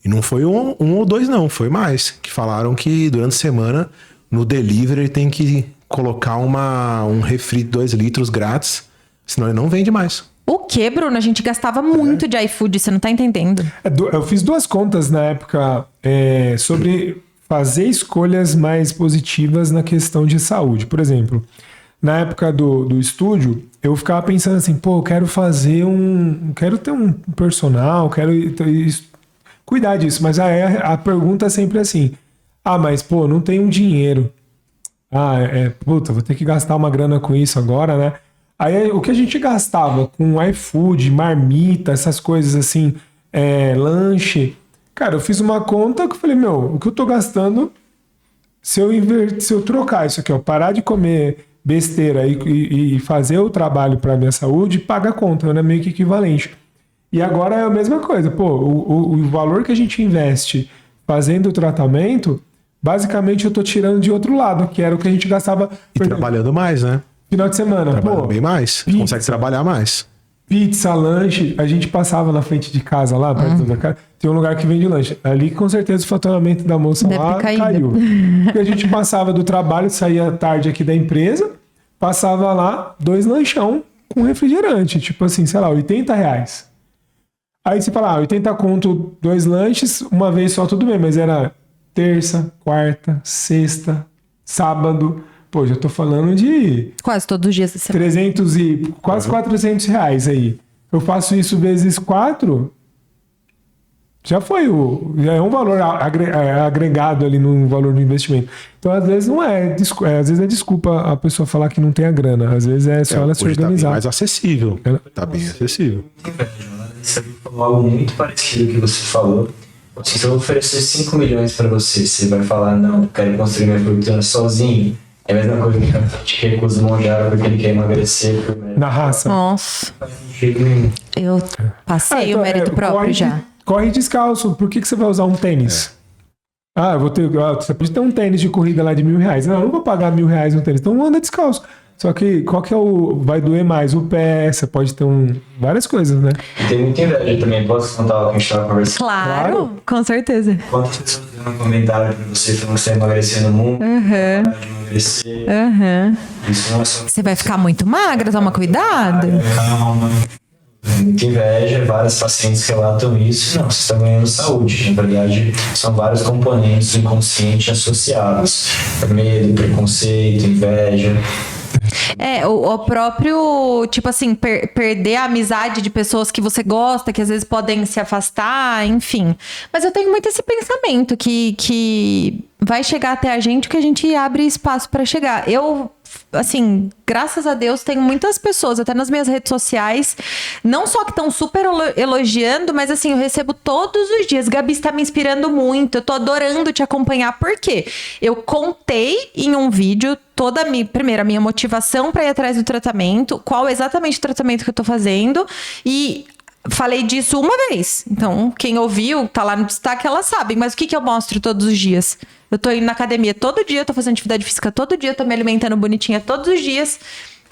C: e não foi um ou dois não, foi mais. Que falaram que durante a semana no delivery ele tem que colocar um refri de 2 litros grátis, senão ele não vende mais.
B: O que, Bruno? A gente gastava muito de iFood, você não tá entendendo.
A: Eu fiz 2 contas na época sobre fazer escolhas mais positivas na questão de saúde. Por exemplo, na época do estúdio, eu ficava pensando assim, eu quero fazer quero ter um personal, quero cuidar disso. Mas a pergunta é sempre assim, mas não tenho dinheiro. Vou ter que gastar uma grana com isso agora, né? Aí o que a gente gastava com iFood, marmita, essas coisas assim, lanche. Cara, eu fiz uma conta que eu falei, o que eu tô gastando, se eu trocar isso aqui, parar de comer besteira e fazer o trabalho para minha saúde, paga a conta, né? Meio que equivalente. E agora é a mesma coisa. O valor que a gente investe fazendo o tratamento, basicamente eu tô tirando de outro lado, que era o que a gente gastava...
C: E trabalhando mais, né?
A: Final de semana.
C: Trabalhando bem mais.
A: Pizza,
C: consegue trabalhar mais.
A: Pizza, lanche. A gente passava na frente de casa lá, perto da casa. Tem um lugar que vende lanche. Ali, com certeza, o faturamento da moça lá caiu. Porque a gente passava do trabalho, saía tarde aqui da empresa, passava lá 2 lanchão com refrigerante. Tipo assim, sei lá, R$80. Aí você fala, 80 conto, 2 lanches, uma vez só, tudo bem. Mas era terça, quarta, sexta, sábado... já tô falando de...
B: Quase todos os dias da semana.
A: 300 e... quase R$400 aí. Eu faço isso vezes 4, já é um valor agregado ali no valor do investimento. Então, às vezes, não às vezes é desculpa a pessoa falar que não tem a grana. Às vezes é só ela se organizar.
C: Tá bem mais acessível. Tá bem acessível.
D: Você falou algo muito parecido que você falou. Assim, se eu oferecer 5 milhões pra você vai falar, não, quero construir minha fortuna sozinho. É a mesma coisa que a gente recusa o Monjaro porque ele quer emagrecer.
A: Na raça.
B: Nossa. Eu passei o mérito próprio já.
A: Corre descalço. Por que você vai usar um tênis? Você pode ter um tênis de corrida lá de R$1.000. Não vou pagar R$1.000 no tênis. Então anda descalço. Só que qual que vai doer mais? O pé, você pode ter várias coisas, né?
D: Tem muita inveja também. Posso contar o que a gente estava conversando?
B: Claro, com certeza.
D: Quantas pessoas fizeram um comentário pra você falando que você ia emagrecer no mundo? crescer.
B: Aham.
D: Isso não é só
B: Você vai ficar muito magra, toma cuidado.
D: calma. Muita inveja, vários pacientes relatam isso. Não, você está ganhando saúde. Na verdade, são vários componentes do inconsciente associados. Medo, preconceito, inveja.
B: O próprio, tipo assim, perder a amizade de pessoas que você gosta, que às vezes podem se afastar, enfim. Mas eu tenho muito esse pensamento que vai chegar até a gente o que a gente abre espaço para chegar. Eu, assim, graças a Deus, tenho muitas pessoas, até nas minhas redes sociais, não só que estão super elogiando, mas assim, eu recebo todos os dias. Gabi, está me inspirando muito, eu tô adorando te acompanhar. Por quê? Eu contei em um vídeo toda a minha motivação para ir atrás do tratamento, qual exatamente o tratamento que eu tô fazendo, e falei disso uma vez. Então, quem ouviu, tá lá no destaque, elas sabem. Mas o que eu mostro todos os dias? Eu tô indo na academia todo dia, eu tô fazendo atividade física todo dia, eu tô me alimentando bonitinha todos os dias.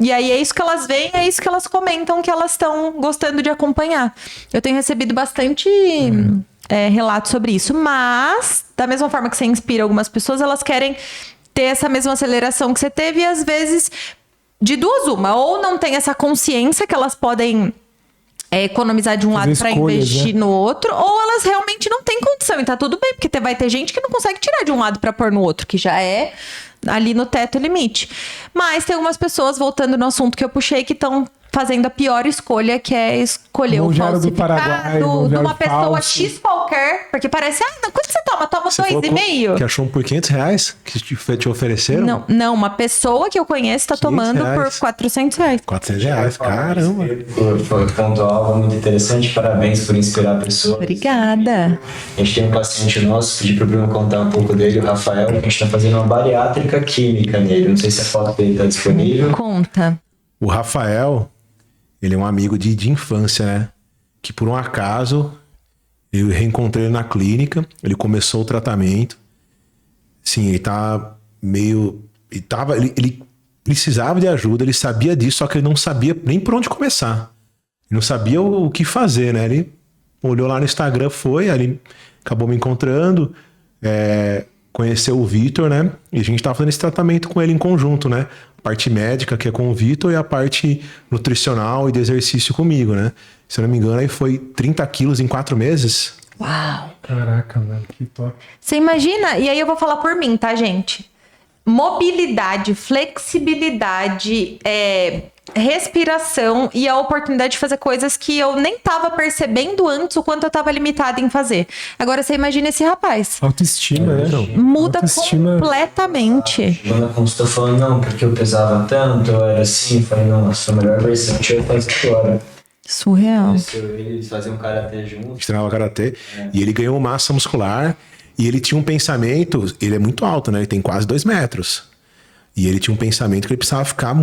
B: E aí é isso que elas veem, é isso que elas comentam, que elas estão gostando de acompanhar. Eu tenho recebido bastante relatos sobre isso. Mas, da mesma forma que você inspira algumas pessoas, elas querem ter essa mesma aceleração que você teve. E às vezes, de duas uma. Ou não tem essa consciência que elas podem economizar de um lado para investir no outro, ou elas realmente não têm condição, e tá tudo bem, porque vai ter gente que não consegue tirar de um lado para pôr no outro, que já é ali no teto limite. Mas tem algumas pessoas, voltando no assunto que eu puxei, que estão fazendo a pior escolha, que é escolher o falsificado de uma pessoa X qualquer, porque parece, quanto você toma? Toma 2,5.
C: Que achou por R$500 que te ofereceram?
B: Não, uma pessoa que eu conheço tá tomando por R$400.
C: R$400, caramba.
D: Foi ponto algo muito interessante, parabéns por inspirar a pessoa.
B: Obrigada.
D: A gente tem um paciente nosso, pedi pro Bruno contar um pouco dele, o Rafael, a gente tá fazendo uma bariátrica química nele, não sei se a foto dele tá disponível.
B: Conta.
C: O Rafael, ele é um amigo de infância, né? Que por um acaso, eu reencontrei ele na clínica, ele começou o tratamento. Sim, ele tá meio... Ele precisava de ajuda, ele sabia disso, só que ele não sabia nem por onde começar. Ele não sabia o que fazer, né? Ele olhou lá no Instagram, ele acabou me encontrando, conheceu o Vitor, né? E a gente tava fazendo esse tratamento com ele em conjunto, né? A parte médica, que é com o Vitor, e a parte nutricional e de exercício comigo, né? Se eu não me engano, aí foi 30 quilos em 4 meses.
B: Uau!
A: Caraca, velho, que top.
B: Você imagina? E aí eu vou falar por mim, tá, gente? Mobilidade, flexibilidade, respiração e a oportunidade de fazer coisas que eu nem tava percebendo antes o quanto eu tava limitada em fazer. Agora você imagina esse rapaz.
A: Autoestima, né?
B: Muda completamente.
D: Quando a consulta falando, não, porque eu pesava tanto, eu era assim, eu falei, não, a sua melhor versão deixa eu fazer agora.
B: Surreal.
D: Eles faziam karatê juntos.
C: A gente treinava karatê, e ele ganhou massa muscular, e ele tinha um pensamento, ele é muito alto, né? Ele tem quase 2 metros. E ele tinha um pensamento que ele precisava ficar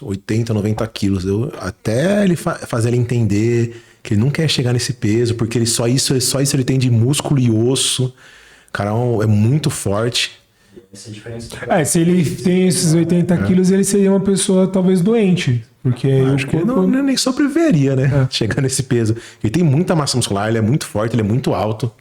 C: 80, 90 quilos. Até ele fazer ele entender que ele não quer chegar nesse peso, porque ele só isso ele tem de músculo e osso. O cara é muito forte.
D: Essa é a diferença.
A: Se ele tem esses 80 quilos, ele seria uma pessoa talvez doente. Porque
C: acho que ele não nem sobreviveria, né? Chegar nesse peso. Ele tem muita massa muscular, ele é muito forte, ele é muito alto.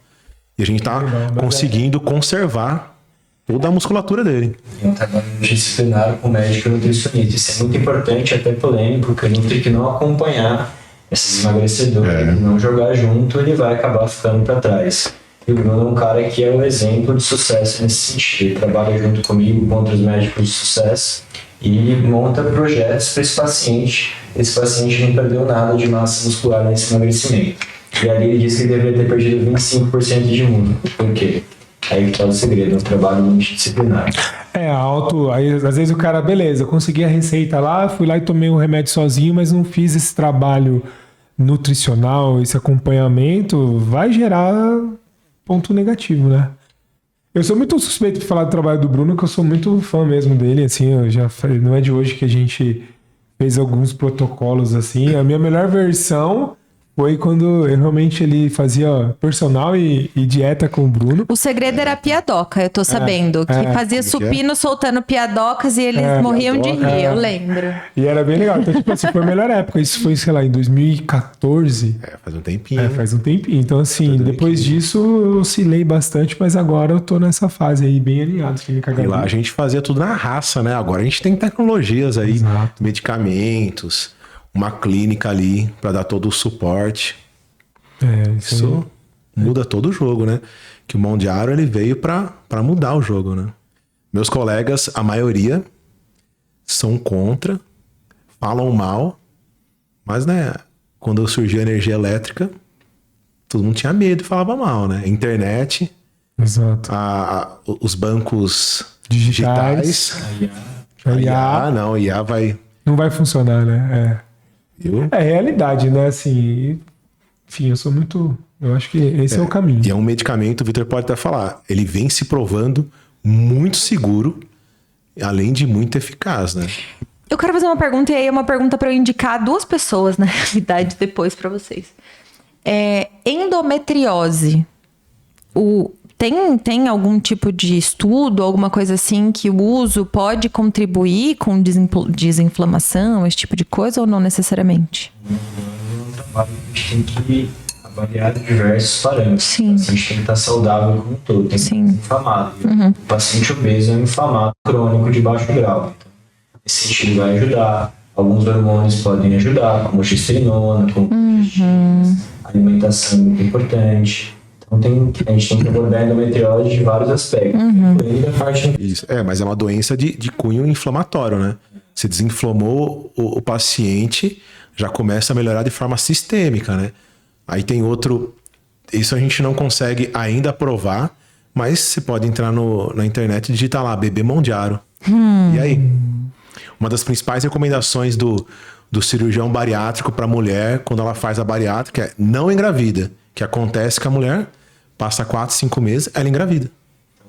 C: E a gente tá conseguindo conservar toda a musculatura dele.
D: Um trabalho disciplinar com médico e nutricionista. Isso é muito importante, até polêmico, porque o Nutri que não acompanhar esses emagrecedores, não jogar junto, ele vai acabar ficando para trás. E o Bruno é um cara que é um exemplo de sucesso nesse sentido. Ele trabalha junto comigo, com outros médicos de sucesso, e monta projetos para esse paciente. Esse paciente não perdeu nada de massa muscular nesse emagrecimento. E ali ele disse que ele deveria ter perdido 25% de músculo. Por quê? Aí que tá o segredo, é um trabalho multidisciplinar.
A: Aí às vezes o cara, beleza, eu consegui a receita lá, fui lá e tomei um remédio sozinho, mas não fiz esse trabalho nutricional, esse acompanhamento, vai gerar ponto negativo, né? Eu sou muito suspeito de falar do trabalho do Bruno, que eu sou muito fã mesmo dele, assim, não é de hoje que a gente fez alguns protocolos, assim, a minha melhor versão foi quando realmente ele fazia personal e dieta com o Bruno.
B: O segredo era a piadoca, eu tô sabendo. Que fazia supino soltando piadocas e eles morriam de rir, eu lembro.
A: E era bem legal. Então, tipo assim, foi a melhor época. Isso foi, sei lá, em 2014.
C: Faz um tempinho.
A: Faz um tempinho. Então, assim, depois disso eu oscilei bastante, mas agora eu tô nessa fase aí, bem alinhado.
C: E lá a gente fazia tudo na raça, né? Agora a gente tem tecnologias aí, medicamentos, uma clínica ali pra dar todo o suporte. Isso muda todo o jogo, né? Que o Mondiaro, ele veio pra mudar o jogo, né? Meus colegas, a maioria, são contra, falam mal, mas, né, quando surgiu a energia elétrica, todo mundo tinha medo e falava mal, né? Internet, os bancos digitais, IA vai...
A: Não vai funcionar, né? É realidade, né? Assim, enfim, eu acho que esse é o caminho.
C: E é um medicamento, o Vitor pode até falar, ele vem se provando muito seguro, além de muito eficaz, né?
B: Eu quero fazer uma pergunta, e aí é uma pergunta para eu indicar 2 pessoas, na realidade, depois para vocês. Endometriose. Tem algum tipo de estudo, alguma coisa assim, que o uso pode contribuir com desinflamação, esse tipo de coisa, ou não necessariamente?
D: A gente tem que avaliar diversos parâmetros.
B: Sim.
D: O paciente tem que estar saudável como um todo, tem que estar inflamado. O paciente obeso é um inflamado crônico de baixo grau. Então, nesse sentido vai ajudar. Alguns hormônios podem ajudar, como gestrinona, como a alimentação é muito importante. Então a gente tem que abordar a endometriose de vários aspectos. Incluindo a parte...
C: Isso. Mas é uma doença de cunho inflamatório, né? Você desinflamou o paciente, já começa a melhorar de forma sistêmica, né? Aí tem outro... Isso a gente não consegue ainda provar, mas você pode entrar na internet e digitar lá, bebê Mondiaro. E aí? Uma das principais recomendações do cirurgião bariátrico para a mulher, quando ela faz a bariátrica, é não engravida. Que acontece que a mulher passa 4, 5 meses, ela engravida.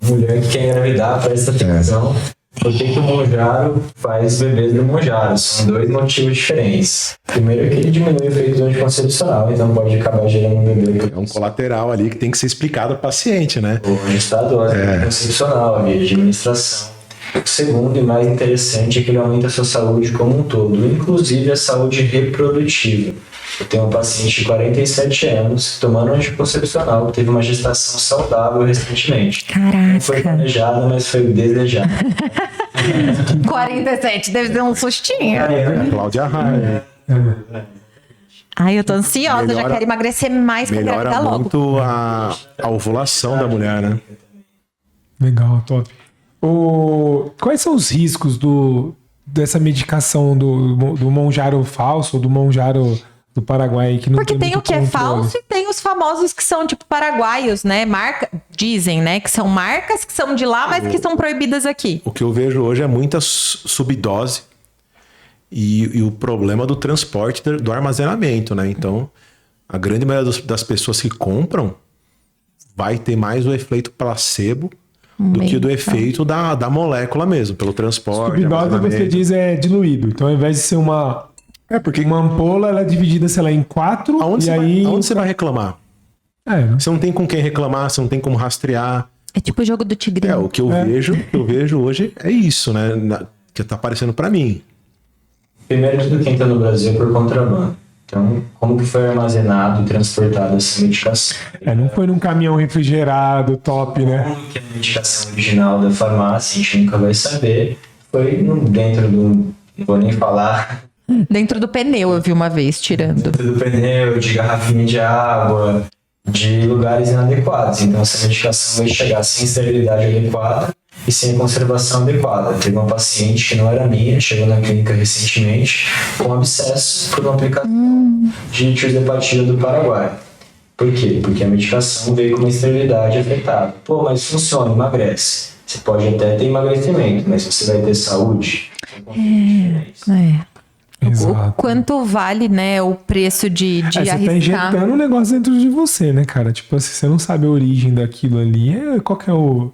D: Mulher que quer engravidar, presta atenção. Por que o Monjaro faz bebês do Monjaro? São 2 motivos diferentes. Primeiro é que ele diminui o efeito do anticoncepcional, então pode acabar gerando um bebê.
C: É um colateral ali que tem que ser explicado ao paciente, né?
D: O ajustar a dose anticoncepcional, a via de administração. O segundo e mais interessante é que ele aumenta a sua saúde como um todo, inclusive a saúde reprodutiva. Eu tenho um paciente de 47 anos tomando anticoncepcional, que teve uma gestação saudável recentemente.
B: Caraca.
D: Não foi planejada, mas foi desejada.
B: 47, deve ter um sustinho.
C: Cláudia Raia.
B: Ai, eu tô ansiosa, já quero emagrecer mais pra engravidar
C: Melhora
B: logo.
C: muito a ovulação da mulher, né?
A: Legal, top. Quais são os riscos dessa medicação do Monjaro falso, ou do Monjaro do Paraguai, que não
B: Porque tem o que é
A: controle?
B: falso e tem os famosos que são tipo paraguaios, né? Dizem, né? Que são marcas que são de lá, mas que são proibidas aqui.
C: O que eu vejo hoje é muita subdose e o problema do transporte, do armazenamento, né? Então, a grande maioria das pessoas que compram vai ter mais o efeito placebo do que do efeito da molécula mesmo, pelo transporte.
A: Subdose, você diz, é diluído. Então, ao invés de ser uma ampola, ela é dividida, sei lá, em 4.
C: Aonde você vai reclamar? Você não tem com quem reclamar, você não tem como rastrear.
B: É tipo o jogo do tigrinho.
C: O que eu vejo hoje é isso, né? Que tá aparecendo pra mim.
D: Primeiro, tudo que entra no Brasil é por contrabando. Então, como que foi armazenado e transportado essa medicação?
A: Não foi num caminhão refrigerado, top, né?
D: Como que a medicação original da farmácia, a gente nunca vai saber. Foi dentro do... Não vou nem falar...
B: Dentro do pneu, eu vi uma vez, tirando.
D: Dentro do pneu, de garrafinha de água, de lugares inadequados. Então, essa medicação vai chegar sem esterilidade adequada e sem conservação adequada. Teve uma paciente que não era minha, chegou na clínica recentemente com abscesso por uma aplicação de tirzepatida do Paraguai. Por quê? Porque a medicação veio com uma esterilidade afetada. Pô, mas funciona, emagrece. Você pode até ter emagrecimento, mas você vai ter saúde.
A: Exato.
B: O quanto vale, né, o preço de
A: Você
B: arriscar.
A: tá injetando um negócio dentro de você, né, cara? Tipo assim, você não sabe a origem daquilo ali. Qual que é o...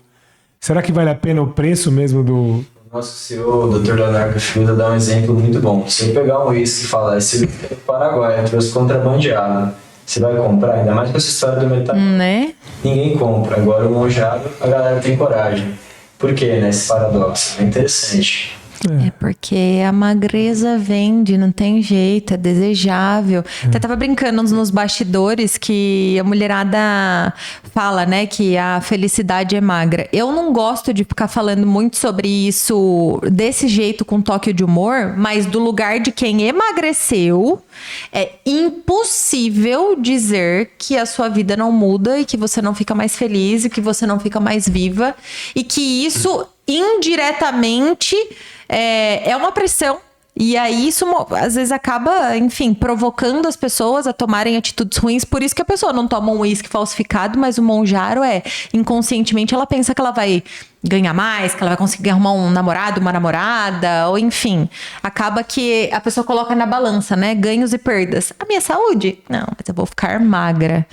A: Será que vale a pena o preço mesmo do...
D: Nosso CEO, o Dr. Leonardo Fiuza, dá um exemplo muito bom. Se eu pegar um uísque e falar, esse uísque é do Paraguai, eu trouxe contrabandeado, você vai comprar? Ainda mais com essa história do metal.
B: Né?
D: Ninguém compra. Agora o monjado, a galera tem coragem. Por quê, né? Esse paradoxo. É interessante.
B: É porque a magreza vende, não tem jeito, é desejável. Até tava brincando nos bastidores que a mulherada fala, né, que a felicidade é magra. Eu não gosto de ficar falando muito sobre isso desse jeito com toque de humor, mas do lugar de quem emagreceu, é impossível dizer que a sua vida não muda e que você não fica mais feliz e que você não fica mais viva e que isso indiretamente é uma pressão. E aí isso às vezes acaba, enfim, provocando as pessoas a tomarem atitudes ruins. Por isso que a pessoa não toma um uísque falsificado, mas o Monjaro inconscientemente ela pensa que ela vai ganhar mais, que ela vai conseguir arrumar um namorado, uma namorada, ou enfim. Acaba que a pessoa coloca na balança, né? Ganhos e perdas. A minha saúde? Não, mas eu vou ficar magra.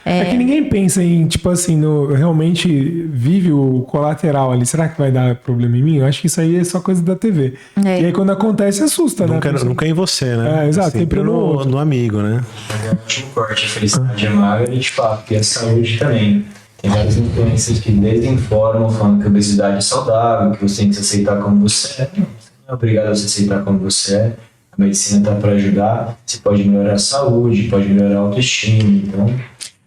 A: É que ninguém pensa em, tipo assim, realmente vive o colateral ali. Será que vai dar problema em mim? Eu acho que isso aí é só coisa da TV. E aí quando acontece, assusta,
C: nunca,
A: né?
C: Nunca é em você, né?
A: Exato, sempre
C: no amigo, né?
D: É um último corte, a felicidade é magra e de fato, e a saúde também. Tem várias influências que desinformam, falando que a obesidade é saudável, que você tem que se aceitar como você é. Não, você não é obrigado a se aceitar como você é. A medicina está para ajudar. Você pode melhorar a saúde, pode melhorar a autoestima. Então,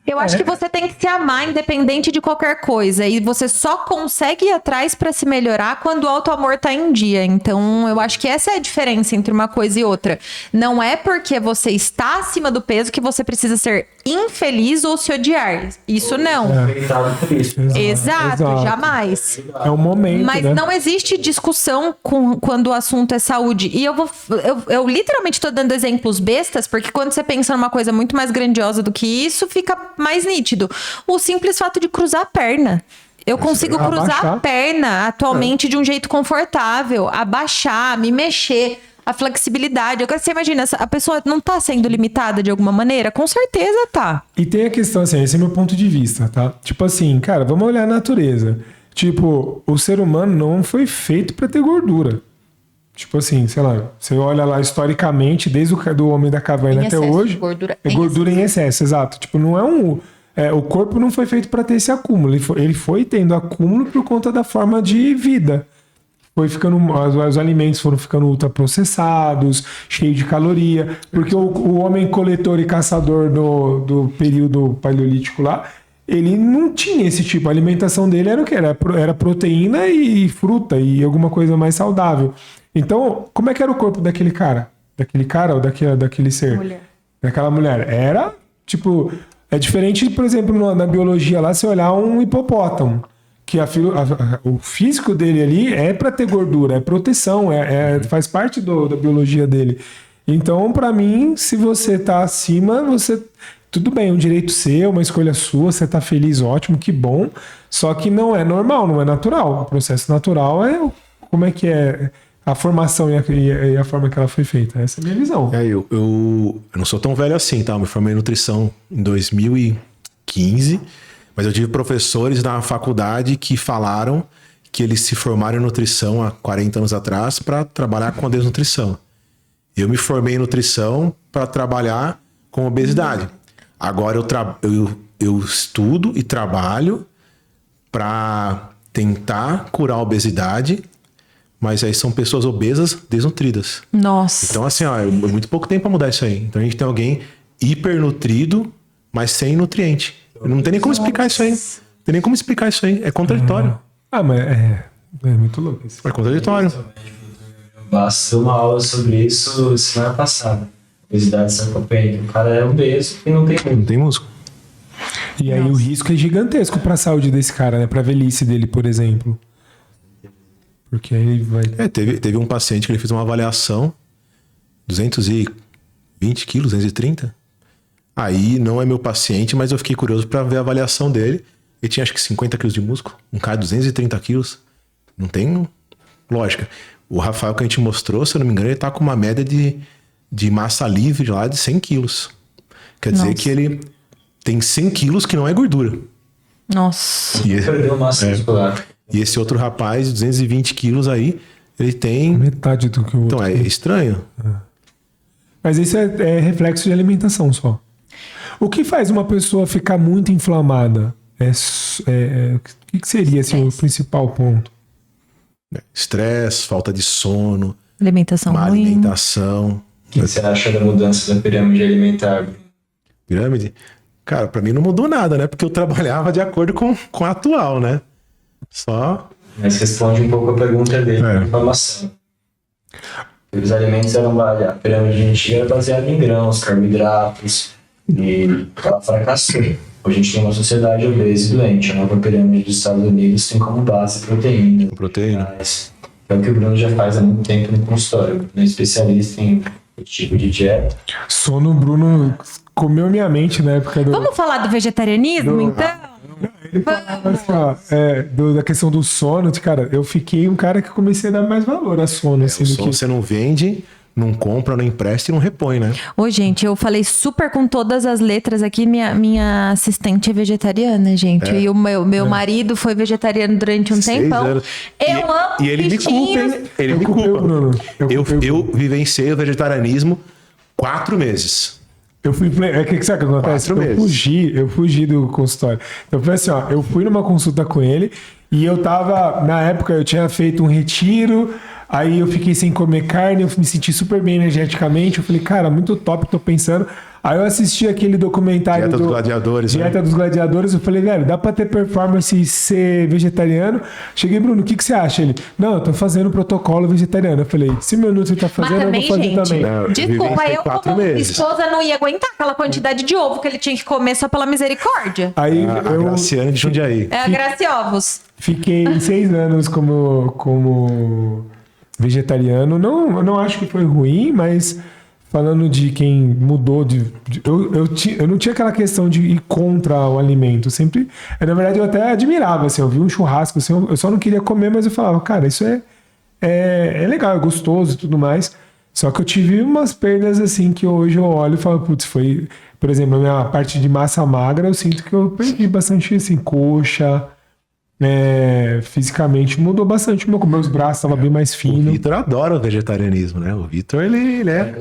B: eu acho que você tem que se amar independente de qualquer coisa. E você só consegue ir atrás pra se melhorar quando o auto-amor tá em dia. Então, eu acho que essa é a diferença entre uma coisa e outra. Não é porque você está acima do peso que você precisa ser infeliz ou se odiar. Isso não. Exato, jamais.
A: É um momento,
B: mas
A: né?
B: não existe discussão quando o assunto é saúde. E eu literalmente tô dando exemplos bestas, porque quando você pensa numa coisa muito mais grandiosa do que isso, fica mais nítido. O simples fato de cruzar a perna. Eu consigo cruzar a perna atualmente de um jeito confortável, abaixar, me mexer. A flexibilidade. Agora você imagina, a pessoa não tá sendo limitada de alguma maneira? Com certeza tá.
A: E tem a questão assim, esse é meu ponto de vista, tá? Tipo assim, cara, vamos olhar a natureza. Tipo, o ser humano não foi feito pra ter gordura. Tipo assim, sei lá, você olha lá historicamente, desde o homem da caverna até hoje, é gordura em excesso, exato. Tipo, não é o corpo não foi feito pra ter esse acúmulo, ele foi tendo acúmulo por conta da forma de vida. Foi ficando, os alimentos foram ficando ultraprocessados, cheios de caloria, porque o homem coletor e caçador do período paleolítico lá, ele não tinha esse tipo, a alimentação dele era o que? Era proteína e fruta e alguma coisa mais saudável. Então, como é que era o corpo daquele cara? Daquele cara ou daquele ser?
B: Mulher.
A: Daquela mulher. Era, tipo, é diferente, por exemplo, na biologia lá, você olhar um hipopótamo. Que o físico dele ali é para ter gordura, é proteção, faz parte da biologia dele. Então, para mim, se você tá acima, tudo bem, é um direito seu, uma escolha sua, você tá feliz, ótimo, que bom. Só que não é normal, não é natural. O processo natural é como é que é a formação e a forma que ela foi feita. Essa é a minha visão.
C: Eu não sou tão velho assim, tá? Eu me formei em nutrição em 2015. Mas eu tive professores na faculdade que falaram que eles se formaram em nutrição há 40 anos atrás para trabalhar com a desnutrição. Eu me nutrição para trabalhar com obesidade. Agora eu estudo e trabalho para tentar curar a obesidade, mas aí são pessoas obesas desnutridas.
B: Nossa.
C: Então assim, é muito pouco tempo para mudar isso aí. Então a gente tem alguém hipernutrido, mas sem nutriente. Não tem nem como explicar isso aí. É contraditório.
A: Mas é muito louco isso.
C: É contraditório.
D: Basta uma aula sobre isso semana passada. Obesidade sarcopênica. O cara é obeso e não tem músculo.
C: Não tem músculo.
A: E aí o risco é gigantesco para a saúde desse cara, né? Para a velhice dele, por exemplo. Porque aí vai...
C: Teve um paciente que ele fez uma avaliação, 220 quilos, 230. Aí não é meu paciente, mas eu fiquei curioso para ver a avaliação dele. Ele tinha acho que 50 quilos de músculo, um cara de 230 quilos. Não tem lógica. O Rafael que a gente mostrou, se eu não me engano, ele tá com uma média de massa livre lá de 100 quilos. Quer dizer que ele tem 100 quilos que não é gordura.
B: Nossa.
D: Perdeu massa muscular.
C: E esse outro rapaz, 220 quilos aí, ele tem...
A: Metade do que o outro.
C: Então, é estranho.
A: Mas isso é reflexo de alimentação só. O que faz uma pessoa ficar muito inflamada? O que seria assim, o principal ponto?
C: Estresse, falta de sono,
B: Alimentação
C: má
B: ruim.
C: alimentação.
D: O que você acha da mudança da pirâmide alimentar, Bruno?
C: Pirâmide? Cara, pra mim não mudou nada, né? Porque eu trabalhava de acordo com a atual, né? Só...
D: Mas responde um pouco a pergunta dele, a informação. Os alimentos eram... A pirâmide antiga era baseada em grãos, carboidratos, e ela fracassou. Hoje a gente tem uma sociedade obesa e doente. A nova pirâmide dos Estados Unidos tem como base proteína.
C: Proteína.
D: É o que o Bruno já faz há muito tempo no consultório. O Bruno é especialista em tipo de dieta.
A: Sono, Bruno comeu minha mente na época do...
B: Vamos falar do vegetarianismo, então?
A: Ele falava assim, ó, da questão do sono, cara, eu fiquei um cara que comecei a dar mais valor a sono. Assim,
C: O
A: do
C: sono
A: que...
C: você não vende, não compra, não empresta e não repõe, né?
B: Ô, gente, eu falei super com todas as letras aqui. Minha assistente é vegetariana, gente. E o meu marido foi vegetariano durante um
C: 6
B: tempão.
C: anos.
B: Eu amo
C: E ele me culpa,
B: bichinhos.
C: hein? Ele
A: Eu
C: me
A: culpei o
C: culpa.
A: Bruno.
C: Eu vivenciei o vegetarianismo 4 meses.
A: Eu fui. Sabe o que acontece?
C: 4 meses.
A: Eu fugi do consultório. Então foi assim, ó. Eu fui numa consulta com ele e eu tava. Na época eu tinha feito um retiro. Aí eu fiquei sem comer carne, eu me senti super bem energeticamente. Eu falei, cara, muito top, tô pensando. Aí eu assisti aquele documentário
C: Dieta dos Gladiadores, né?
A: Dieta dos Gladiadores. Eu falei, velho, dá pra ter performance e ser vegetariano? Cheguei, Bruno, o que você acha? Ele, não, eu tô fazendo protocolo vegetariano. Eu falei, se meu Nutri tá
B: Mas
A: fazendo,
B: também,
A: eu vou fazer
B: gente,
A: também.
C: Não,
B: desculpa,
C: vivenciei
B: eu
C: 4
B: como
C: meses.
B: esposa não ia aguentar aquela quantidade de ovo que ele tinha que comer só pela misericórdia.
A: Aí
C: A Graciane de Jundiaí.
B: É a Graciovos.
A: fiquei 6 anos como vegetariano. Não, não acho que foi ruim, mas falando de quem mudou eu não tinha aquela questão de ir contra o alimento. Sempre, na verdade, eu até admirava, assim, eu vi um churrasco, assim, eu só não queria comer, mas eu falava, cara, isso é legal, é gostoso e tudo mais. Só que eu tive umas perdas, assim, que hoje eu olho e falo, putz, foi... Por exemplo, a minha parte de massa magra, eu sinto que eu perdi bastante, assim, coxa... fisicamente mudou bastante. Meus braços estavam bem mais
C: O
A: finos.
C: Vitor adora o vegetarianismo, né? O Vitor, ele é...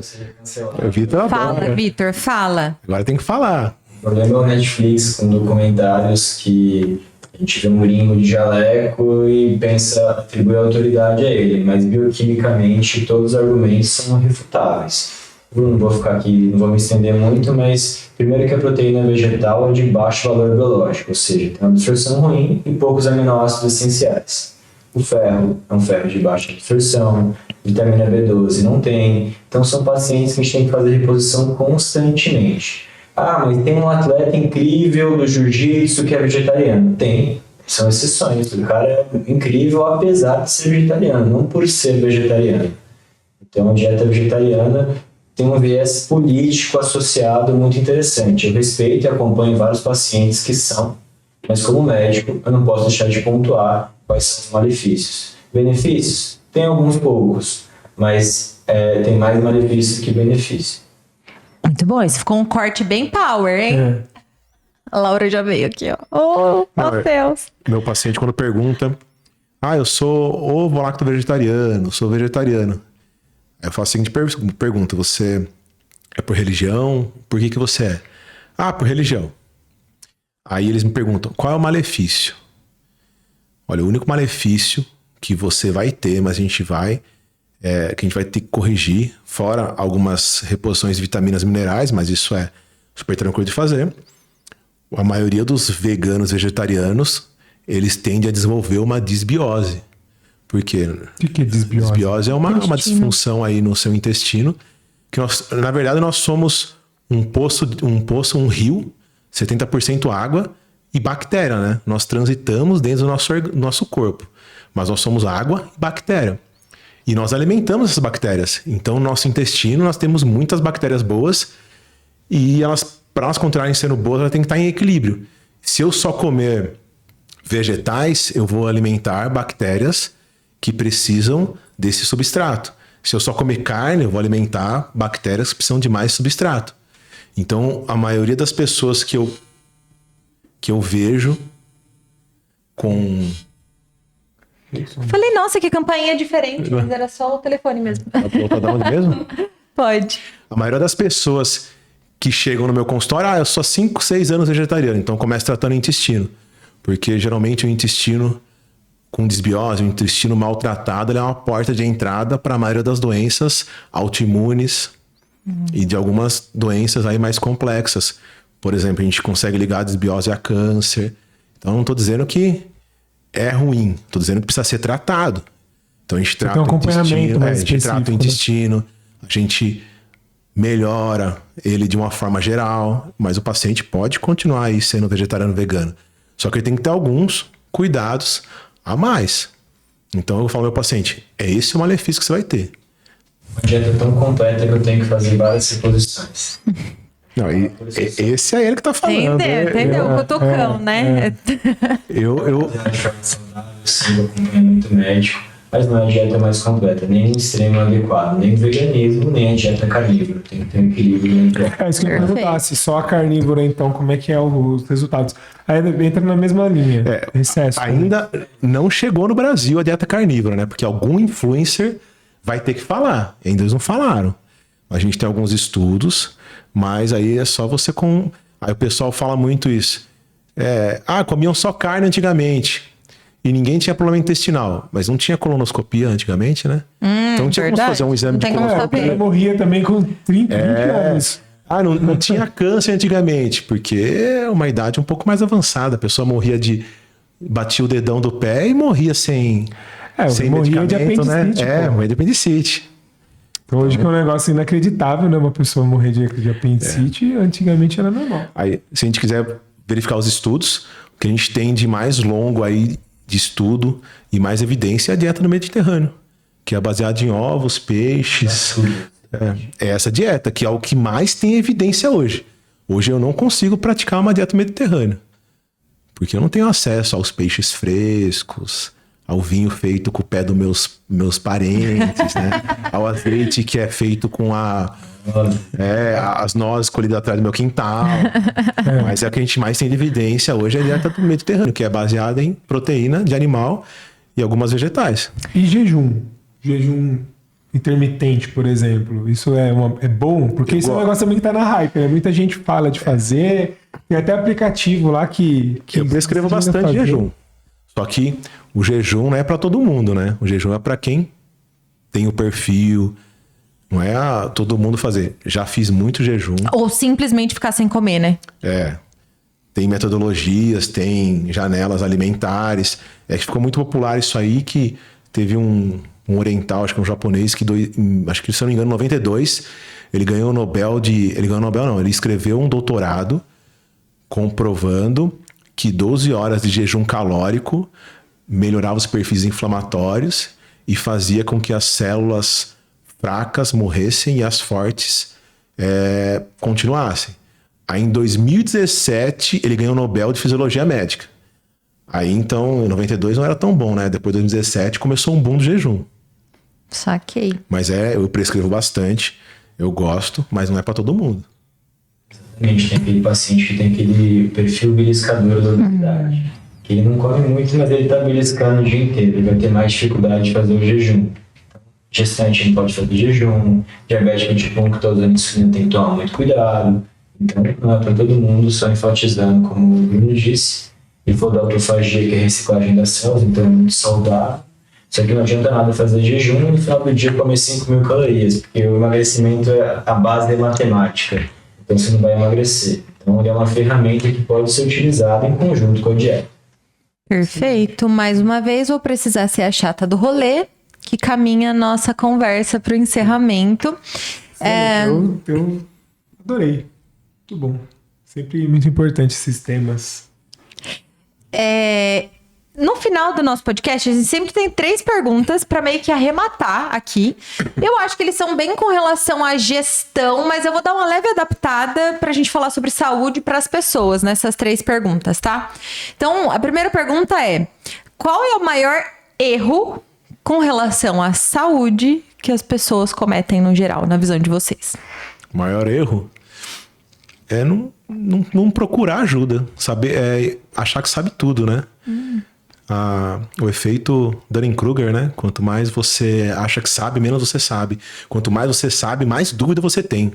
C: O Vitor adora.
B: Fala, Vitor, fala.
C: Agora tem que falar.
D: O problema é o Netflix com documentários que a gente vê um gringo de jaleco e pensa, atribui autoridade a ele, mas bioquimicamente todos os argumentos são irrefutáveis. Não vou ficar aqui, não vou me estender muito, mas primeiro que a proteína vegetal é de baixo valor biológico, ou seja, tem uma absorção ruim e poucos aminoácidos essenciais. O ferro é um ferro de baixa absorção, vitamina B12 não tem, então são pacientes que a gente tem que fazer reposição constantemente. Ah, mas tem um atleta incrível do jiu-jitsu que é vegetariano. Tem, são exceções, o cara é incrível apesar de ser vegetariano, não por ser vegetariano. Então a dieta vegetariana tem um viés político associado muito interessante. Eu respeito e acompanho vários pacientes que são, mas como médico eu não posso deixar de pontuar quais são os malefícios. Benefícios? Tem alguns poucos, mas tem mais malefícios que benefícios.
B: Muito bom, esse ficou um corte bem power, hein? A Laura já veio aqui, ó. Oh, meu Deus.
C: Meu paciente, quando pergunta, eu sou ovo-lacto vegetariano, sou vegetariano. Aí eu faço a seguinte pergunta, você é por religião? Por que você é? Por religião. Aí eles me perguntam, qual é o malefício? Olha, o único malefício que você vai ter, mas que a gente vai ter que corrigir, fora algumas reposições de vitaminas e minerais, mas isso é super tranquilo de fazer. A maioria dos veganos vegetarianos, eles tendem a desenvolver uma disbiose. Por quê?
A: O que é disbiose?
C: Disbiose é uma disfunção aí no seu intestino, que na verdade nós somos um rio, 70% água e bactéria, né? Nós transitamos dentro do nosso corpo, mas nós somos água e bactéria. E nós alimentamos essas bactérias. Então, no nosso intestino, nós temos muitas bactérias boas e para elas continuarem sendo boas, elas têm que estar em equilíbrio. Se eu só comer vegetais, eu vou alimentar bactérias que precisam desse substrato. Se eu só comer carne, eu vou alimentar bactérias que precisam de mais substrato. Então, a maioria das pessoas que eu vejo com
B: Falei, nossa, que campainha diferente, mas era só o telefone mesmo.
C: Tá da onde mesmo?
B: Pode.
C: A maioria das pessoas que chegam no meu consultório, eu sou 5, 6 anos vegetariano, então começo tratando o intestino. Porque geralmente o intestino com desbiose, o intestino maltratado, ele é uma porta de entrada para a maioria das doenças autoimunes e de algumas doenças aí mais complexas. Por exemplo, a gente consegue ligar a desbiose a câncer. Então, não estou dizendo que é ruim, estou dizendo que precisa ser tratado. Então, a gente trata o intestino, a gente trata o intestino, a gente melhora ele de uma forma geral, mas o paciente pode continuar aí sendo vegetariano vegano. Só que ele tem que ter alguns cuidados a mais. Então eu falo ao meu paciente, é esse o malefício que você vai ter.
D: Uma dieta tão completa que eu tenho que fazer várias reposições.
C: Não, esse é ele que tá falando.
B: Entendeu? O cotocão, né?
D: Eu de forma saudável, sim, eu acompanhamento médico, mas não é a dieta mais completa, nem no extremo adequado, nem o veganismo, nem a dieta carnívora. Tem que ter um equilíbrio entre.
A: É isso que eu ia perguntar, se só a carnívora, então, como é que é os resultados? Aí entra na mesma linha. Excesso.
C: Ainda não chegou no Brasil a dieta carnívora, né? Porque algum influencer vai ter que falar. Ainda eles não falaram. A gente tem alguns estudos, mas aí é só você com... Aí o pessoal fala muito isso. Comiam só carne antigamente. E ninguém tinha problema intestinal. Mas não tinha colonoscopia antigamente, né? Então não tinha como fazer um exame de colonoscopia.
A: Eu morria também com 30 anos.
C: Não tinha câncer antigamente, porque é uma idade um pouco mais avançada. A pessoa morria batia o dedão do pé e morria sem
A: morria de apendicite.
C: Né? Morria de apendicite.
A: Então, hoje que é um negócio inacreditável, né? Uma pessoa morrer de apendicite, antigamente era normal.
C: Aí, se a gente quiser verificar os estudos, o que a gente tem de mais longo aí de estudo e mais evidência é a dieta no Mediterrâneo, que é baseada em ovos, peixes. É essa dieta, que é o que mais tem evidência hoje. Hoje eu não consigo praticar uma dieta mediterrânea, porque eu não tenho acesso aos peixes frescos, ao vinho feito com o pé dos meus parentes, né? Ao azeite que é feito com as nozes colhidas atrás do meu quintal. Mas é o que a gente mais tem de evidência hoje, é a dieta do Mediterrâneo, que é baseada em proteína de animal e algumas vegetais.
A: E jejum? Jejum intermitente, por exemplo. Isso é bom? Porque isso é um negócio também que tá na hype, né? Muita gente fala de fazer. Tem até aplicativo lá que
C: eu prescrevo bastante jejum. Só que o jejum não é para todo mundo, né? O jejum é para quem tem o perfil. Não é todo mundo fazer. Já fiz muito jejum.
B: Ou simplesmente ficar sem comer, né?
C: Tem metodologias, tem janelas alimentares. É que ficou muito popular isso aí, que teve um oriental, acho que um japonês, acho que, se eu não me engano, em 92, ele ganhou o Nobel ele escreveu um doutorado comprovando que 12 horas de jejum calórico melhorava os perfis inflamatórios e fazia com que as células fracas morressem e as fortes continuassem. Aí em 2017 ele ganhou o Nobel de Fisiologia Médica. Aí então em 92 não era tão bom, né? Depois de 2017 começou um boom do jejum.
B: Saquei.
C: Mas eu prescrevo bastante, eu gosto, mas não é para todo mundo.
D: Exatamente, tem aquele paciente que tem aquele perfil beliscador da obesidade. Que ele não come muito, mas ele tá beliscando o dia inteiro. Ele vai ter mais dificuldade de fazer o jejum. Gestante não pode fazer jejum, diabético tipo 1 que está usando insulina tem que tomar muito cuidado. Então não é para todo mundo, só enfatizando, como o Bruno disse, e for da autofagia, que é a reciclagem das células, então é muito saudável. Só que não adianta nada fazer jejum e no final do dia comer 5.000 calorias, porque o emagrecimento, a base é matemática, então você não vai emagrecer. Então ele é uma ferramenta que pode ser utilizada em conjunto com a dieta.
B: Perfeito. Mais uma vez, vou precisar ser a chata do rolê, que caminha a nossa conversa para o encerramento.
A: Eu adorei. Muito bom. Sempre muito importante esses temas.
B: No final do nosso podcast, a gente sempre tem 3 perguntas para meio que arrematar aqui. Eu acho que eles são bem com relação à gestão, mas eu vou dar uma leve adaptada pra gente falar sobre saúde para as pessoas nessas 3 perguntas, tá? Então, a primeira pergunta é: qual é o maior erro com relação à saúde que as pessoas cometem no geral, na visão de vocês?
C: O maior erro é não procurar ajuda, saber, achar que sabe tudo, né? o efeito Dunning-Kruger, né? Quanto mais você acha que sabe, menos você sabe. Quanto mais você sabe, mais dúvida você tem.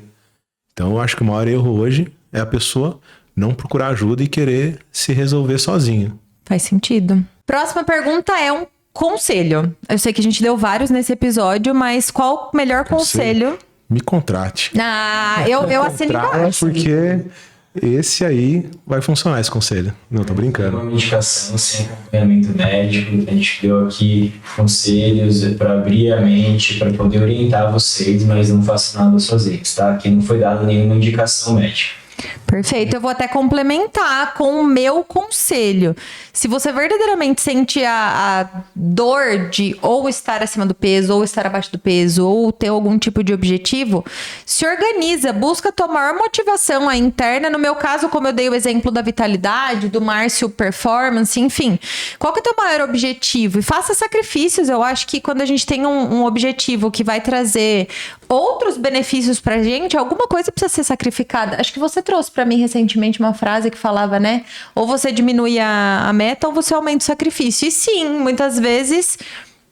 C: Então eu acho que o maior erro hoje é a pessoa não procurar ajuda e querer se resolver sozinho.
B: Faz sentido. Próxima pergunta é um conselho. Eu sei que a gente deu vários nesse episódio, mas qual o melhor conselho?
C: Me contrate.
B: Eu assino embaixo.
C: Porque esse aí vai funcionar, esse conselho. Não, tô brincando.
D: Uma medicação sem acompanhamento médico. A gente deu aqui conselhos para abrir a mente, para poder orientar vocês, mas não faça nada sozinhos, tá? Aqui não foi dada nenhuma indicação médica.
B: Perfeito, eu vou até complementar com o meu conselho. Se você verdadeiramente sente a dor de ou estar acima do peso, ou estar abaixo do peso, ou ter algum tipo de objetivo, se organiza, busca a tua maior motivação aí interna. No meu caso, como eu dei o exemplo da vitalidade, do Márcio Performance, enfim. Qual que é o teu maior objetivo? E faça sacrifícios. Eu acho que quando a gente tem um objetivo que vai trazer outros benefícios pra gente, alguma coisa precisa ser sacrificada. Acho que você trouxe pra mim recentemente uma frase que falava, né? Ou você diminui a meta ou você aumenta o sacrifício. E sim, muitas vezes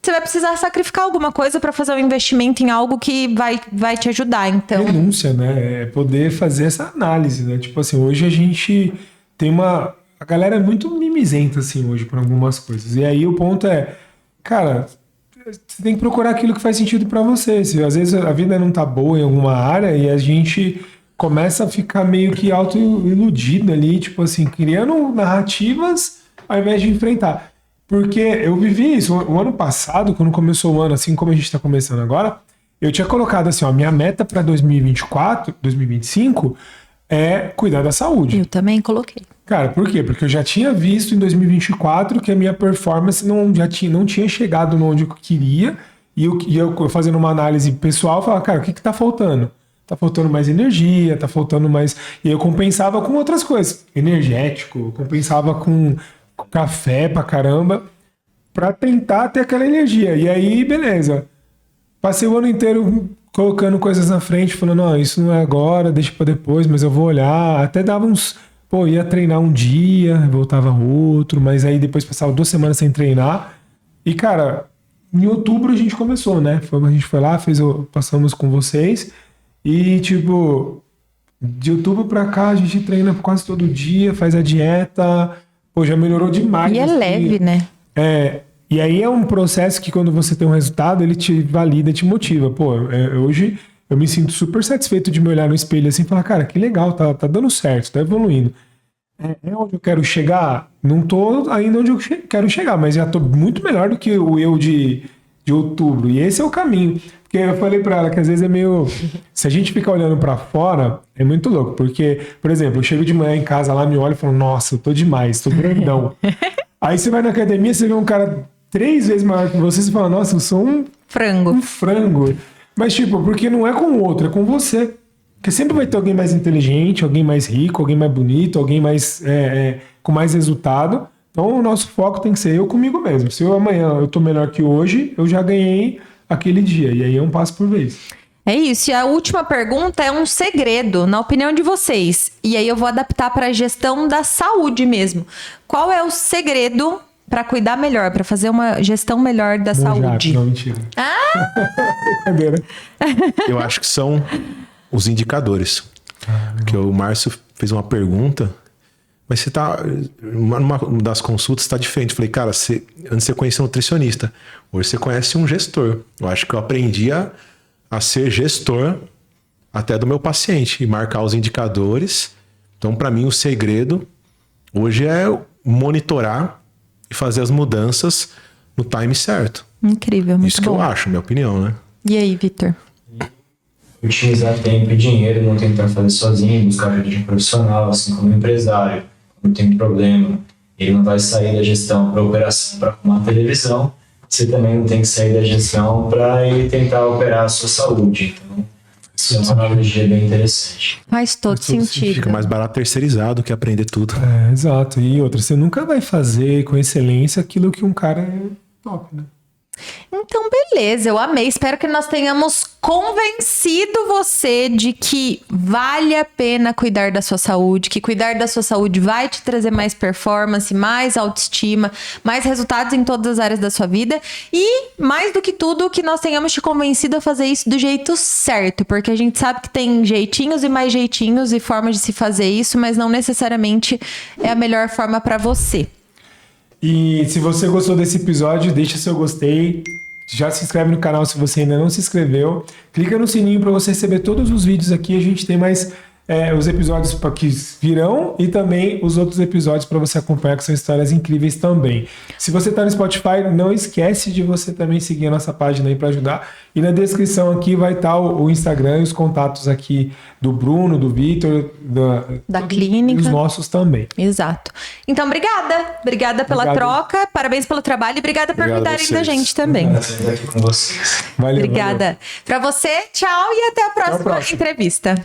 B: você vai precisar sacrificar alguma coisa pra fazer um investimento em algo que vai te ajudar. Então,
A: renúncia, né? É poder fazer essa análise, né? Tipo assim, hoje a gente tem a galera é muito mimizenta, assim, hoje, por algumas coisas. E aí o ponto é, cara, você tem que procurar aquilo que faz sentido pra você. Se às vezes a vida não tá boa em alguma área e a gente começa a ficar meio que auto-iludido ali, tipo assim, criando narrativas ao invés de enfrentar. Porque eu vivi isso. O ano passado, quando começou o ano, assim como a gente tá começando agora, eu tinha colocado assim, ó, minha meta pra 2025 é cuidar da saúde.
B: eu também coloquei.
A: Cara, por quê? Porque eu já tinha visto em 2024 que a minha performance não tinha chegado onde eu queria, e eu fazendo uma análise pessoal, falava, cara, o que tá faltando? Tá faltando mais energia, tá faltando mais... E eu compensava com outras coisas. Energético, compensava com café pra caramba, pra tentar ter aquela energia. E aí, beleza. Passei o ano inteiro colocando coisas na frente, falando, não, isso não é agora, deixa pra depois, mas eu vou olhar. Até dava uns... Pô, ia treinar um dia, voltava outro, mas aí depois passava 2 semanas sem treinar. E, cara, em outubro a gente começou, né? A gente foi lá, passamos com vocês. E, tipo, de outubro pra cá a gente treina quase todo dia, faz a dieta. Pô, já melhorou demais.
B: E é
A: assim.
B: leve, né?
A: E aí é um processo que quando você tem um resultado, ele te valida, te motiva. Pô, hoje eu me sinto super satisfeito de me olhar no espelho assim e falar, cara, que legal, tá dando certo, tá evoluindo. É onde eu quero chegar? Não tô ainda onde eu quero chegar, mas já tô muito melhor do que o eu de outubro. E esse é o caminho. Porque eu falei pra ela que às vezes é meio... Se a gente ficar olhando pra fora, é muito louco. Porque, por exemplo, eu chego de manhã em casa lá, me olho e falo, nossa, eu tô demais, tô grandão. Aí você vai na academia, você vê um cara 3 vezes maior que você fala, nossa, eu sou um frango. Mas, tipo, porque não é com o outro, é com você. Porque sempre vai ter alguém mais inteligente, alguém mais rico, alguém mais bonito, alguém mais com mais resultado. Então, o nosso foco tem que ser eu comigo mesmo. Se amanhã eu tô melhor que hoje, eu já ganhei aquele dia. E aí é um passo por vez.
B: É isso. E a última pergunta é um segredo, na opinião de vocês. E aí eu vou adaptar para a gestão da saúde mesmo. Qual é o segredo para cuidar melhor, para fazer uma gestão melhor da saúde?
A: Não, mentira. Brincadeira.
C: Eu acho que são os indicadores. Porque o Márcio fez uma pergunta, mas você tá... Numa das consultas tá diferente. Eu falei, cara, antes você conhecia um nutricionista, hoje você conhece um gestor. Eu acho que eu aprendi a ser gestor até do meu paciente e marcar os indicadores. Então, para mim, o segredo hoje é monitorar e fazer as mudanças no time certo.
B: Incrível, muito
C: Isso
B: bom.
C: que eu acho, minha opinião, né?
B: E aí, Vitor?
D: Otimizar tempo e dinheiro, não tentar fazer sozinho, buscar ajuda de um profissional, assim como um empresário. Quando tem um problema, ele não vai sair da gestão para operação para arrumar a televisão. Você também não tem que sair da gestão para ele tentar operar a sua saúde. Então, isso é uma analogia bem interessante.
B: Faz todo sentido.
C: Fica mais barato terceirizado que aprender tudo.
A: Exato. E outra, você nunca vai fazer com excelência aquilo que um cara é top, né?
B: Então, beleza, eu amei. Espero que nós tenhamos convencido você de que vale a pena cuidar da sua saúde, que cuidar da sua saúde vai te trazer mais performance, mais autoestima, mais resultados em todas as áreas da sua vida e, mais do que tudo, que nós tenhamos te convencido a fazer isso do jeito certo, porque a gente sabe que tem jeitinhos e mais jeitinhos e formas de se fazer isso, mas não necessariamente é a melhor forma para você.
A: E se você gostou desse episódio, deixa seu gostei. Já se inscreve no canal se você ainda não se inscreveu. Clica no sininho para você receber todos os vídeos aqui. A gente tem mais os episódios que virão e também os outros episódios para você acompanhar, que são histórias incríveis também. Se você está no Spotify, não esquece de você também seguir a nossa página aí para ajudar. E na descrição aqui vai estar o Instagram e os contatos aqui do Bruno, do Vitor,
B: da clínica.
A: E os nossos também.
B: Exato. Então, obrigada. Obrigada pela troca. Parabéns pelo trabalho e obrigada por cuidarem da gente também.
D: Estar aqui com vocês.
A: Valeu.
B: Obrigada. Para você, tchau e até a próxima entrevista.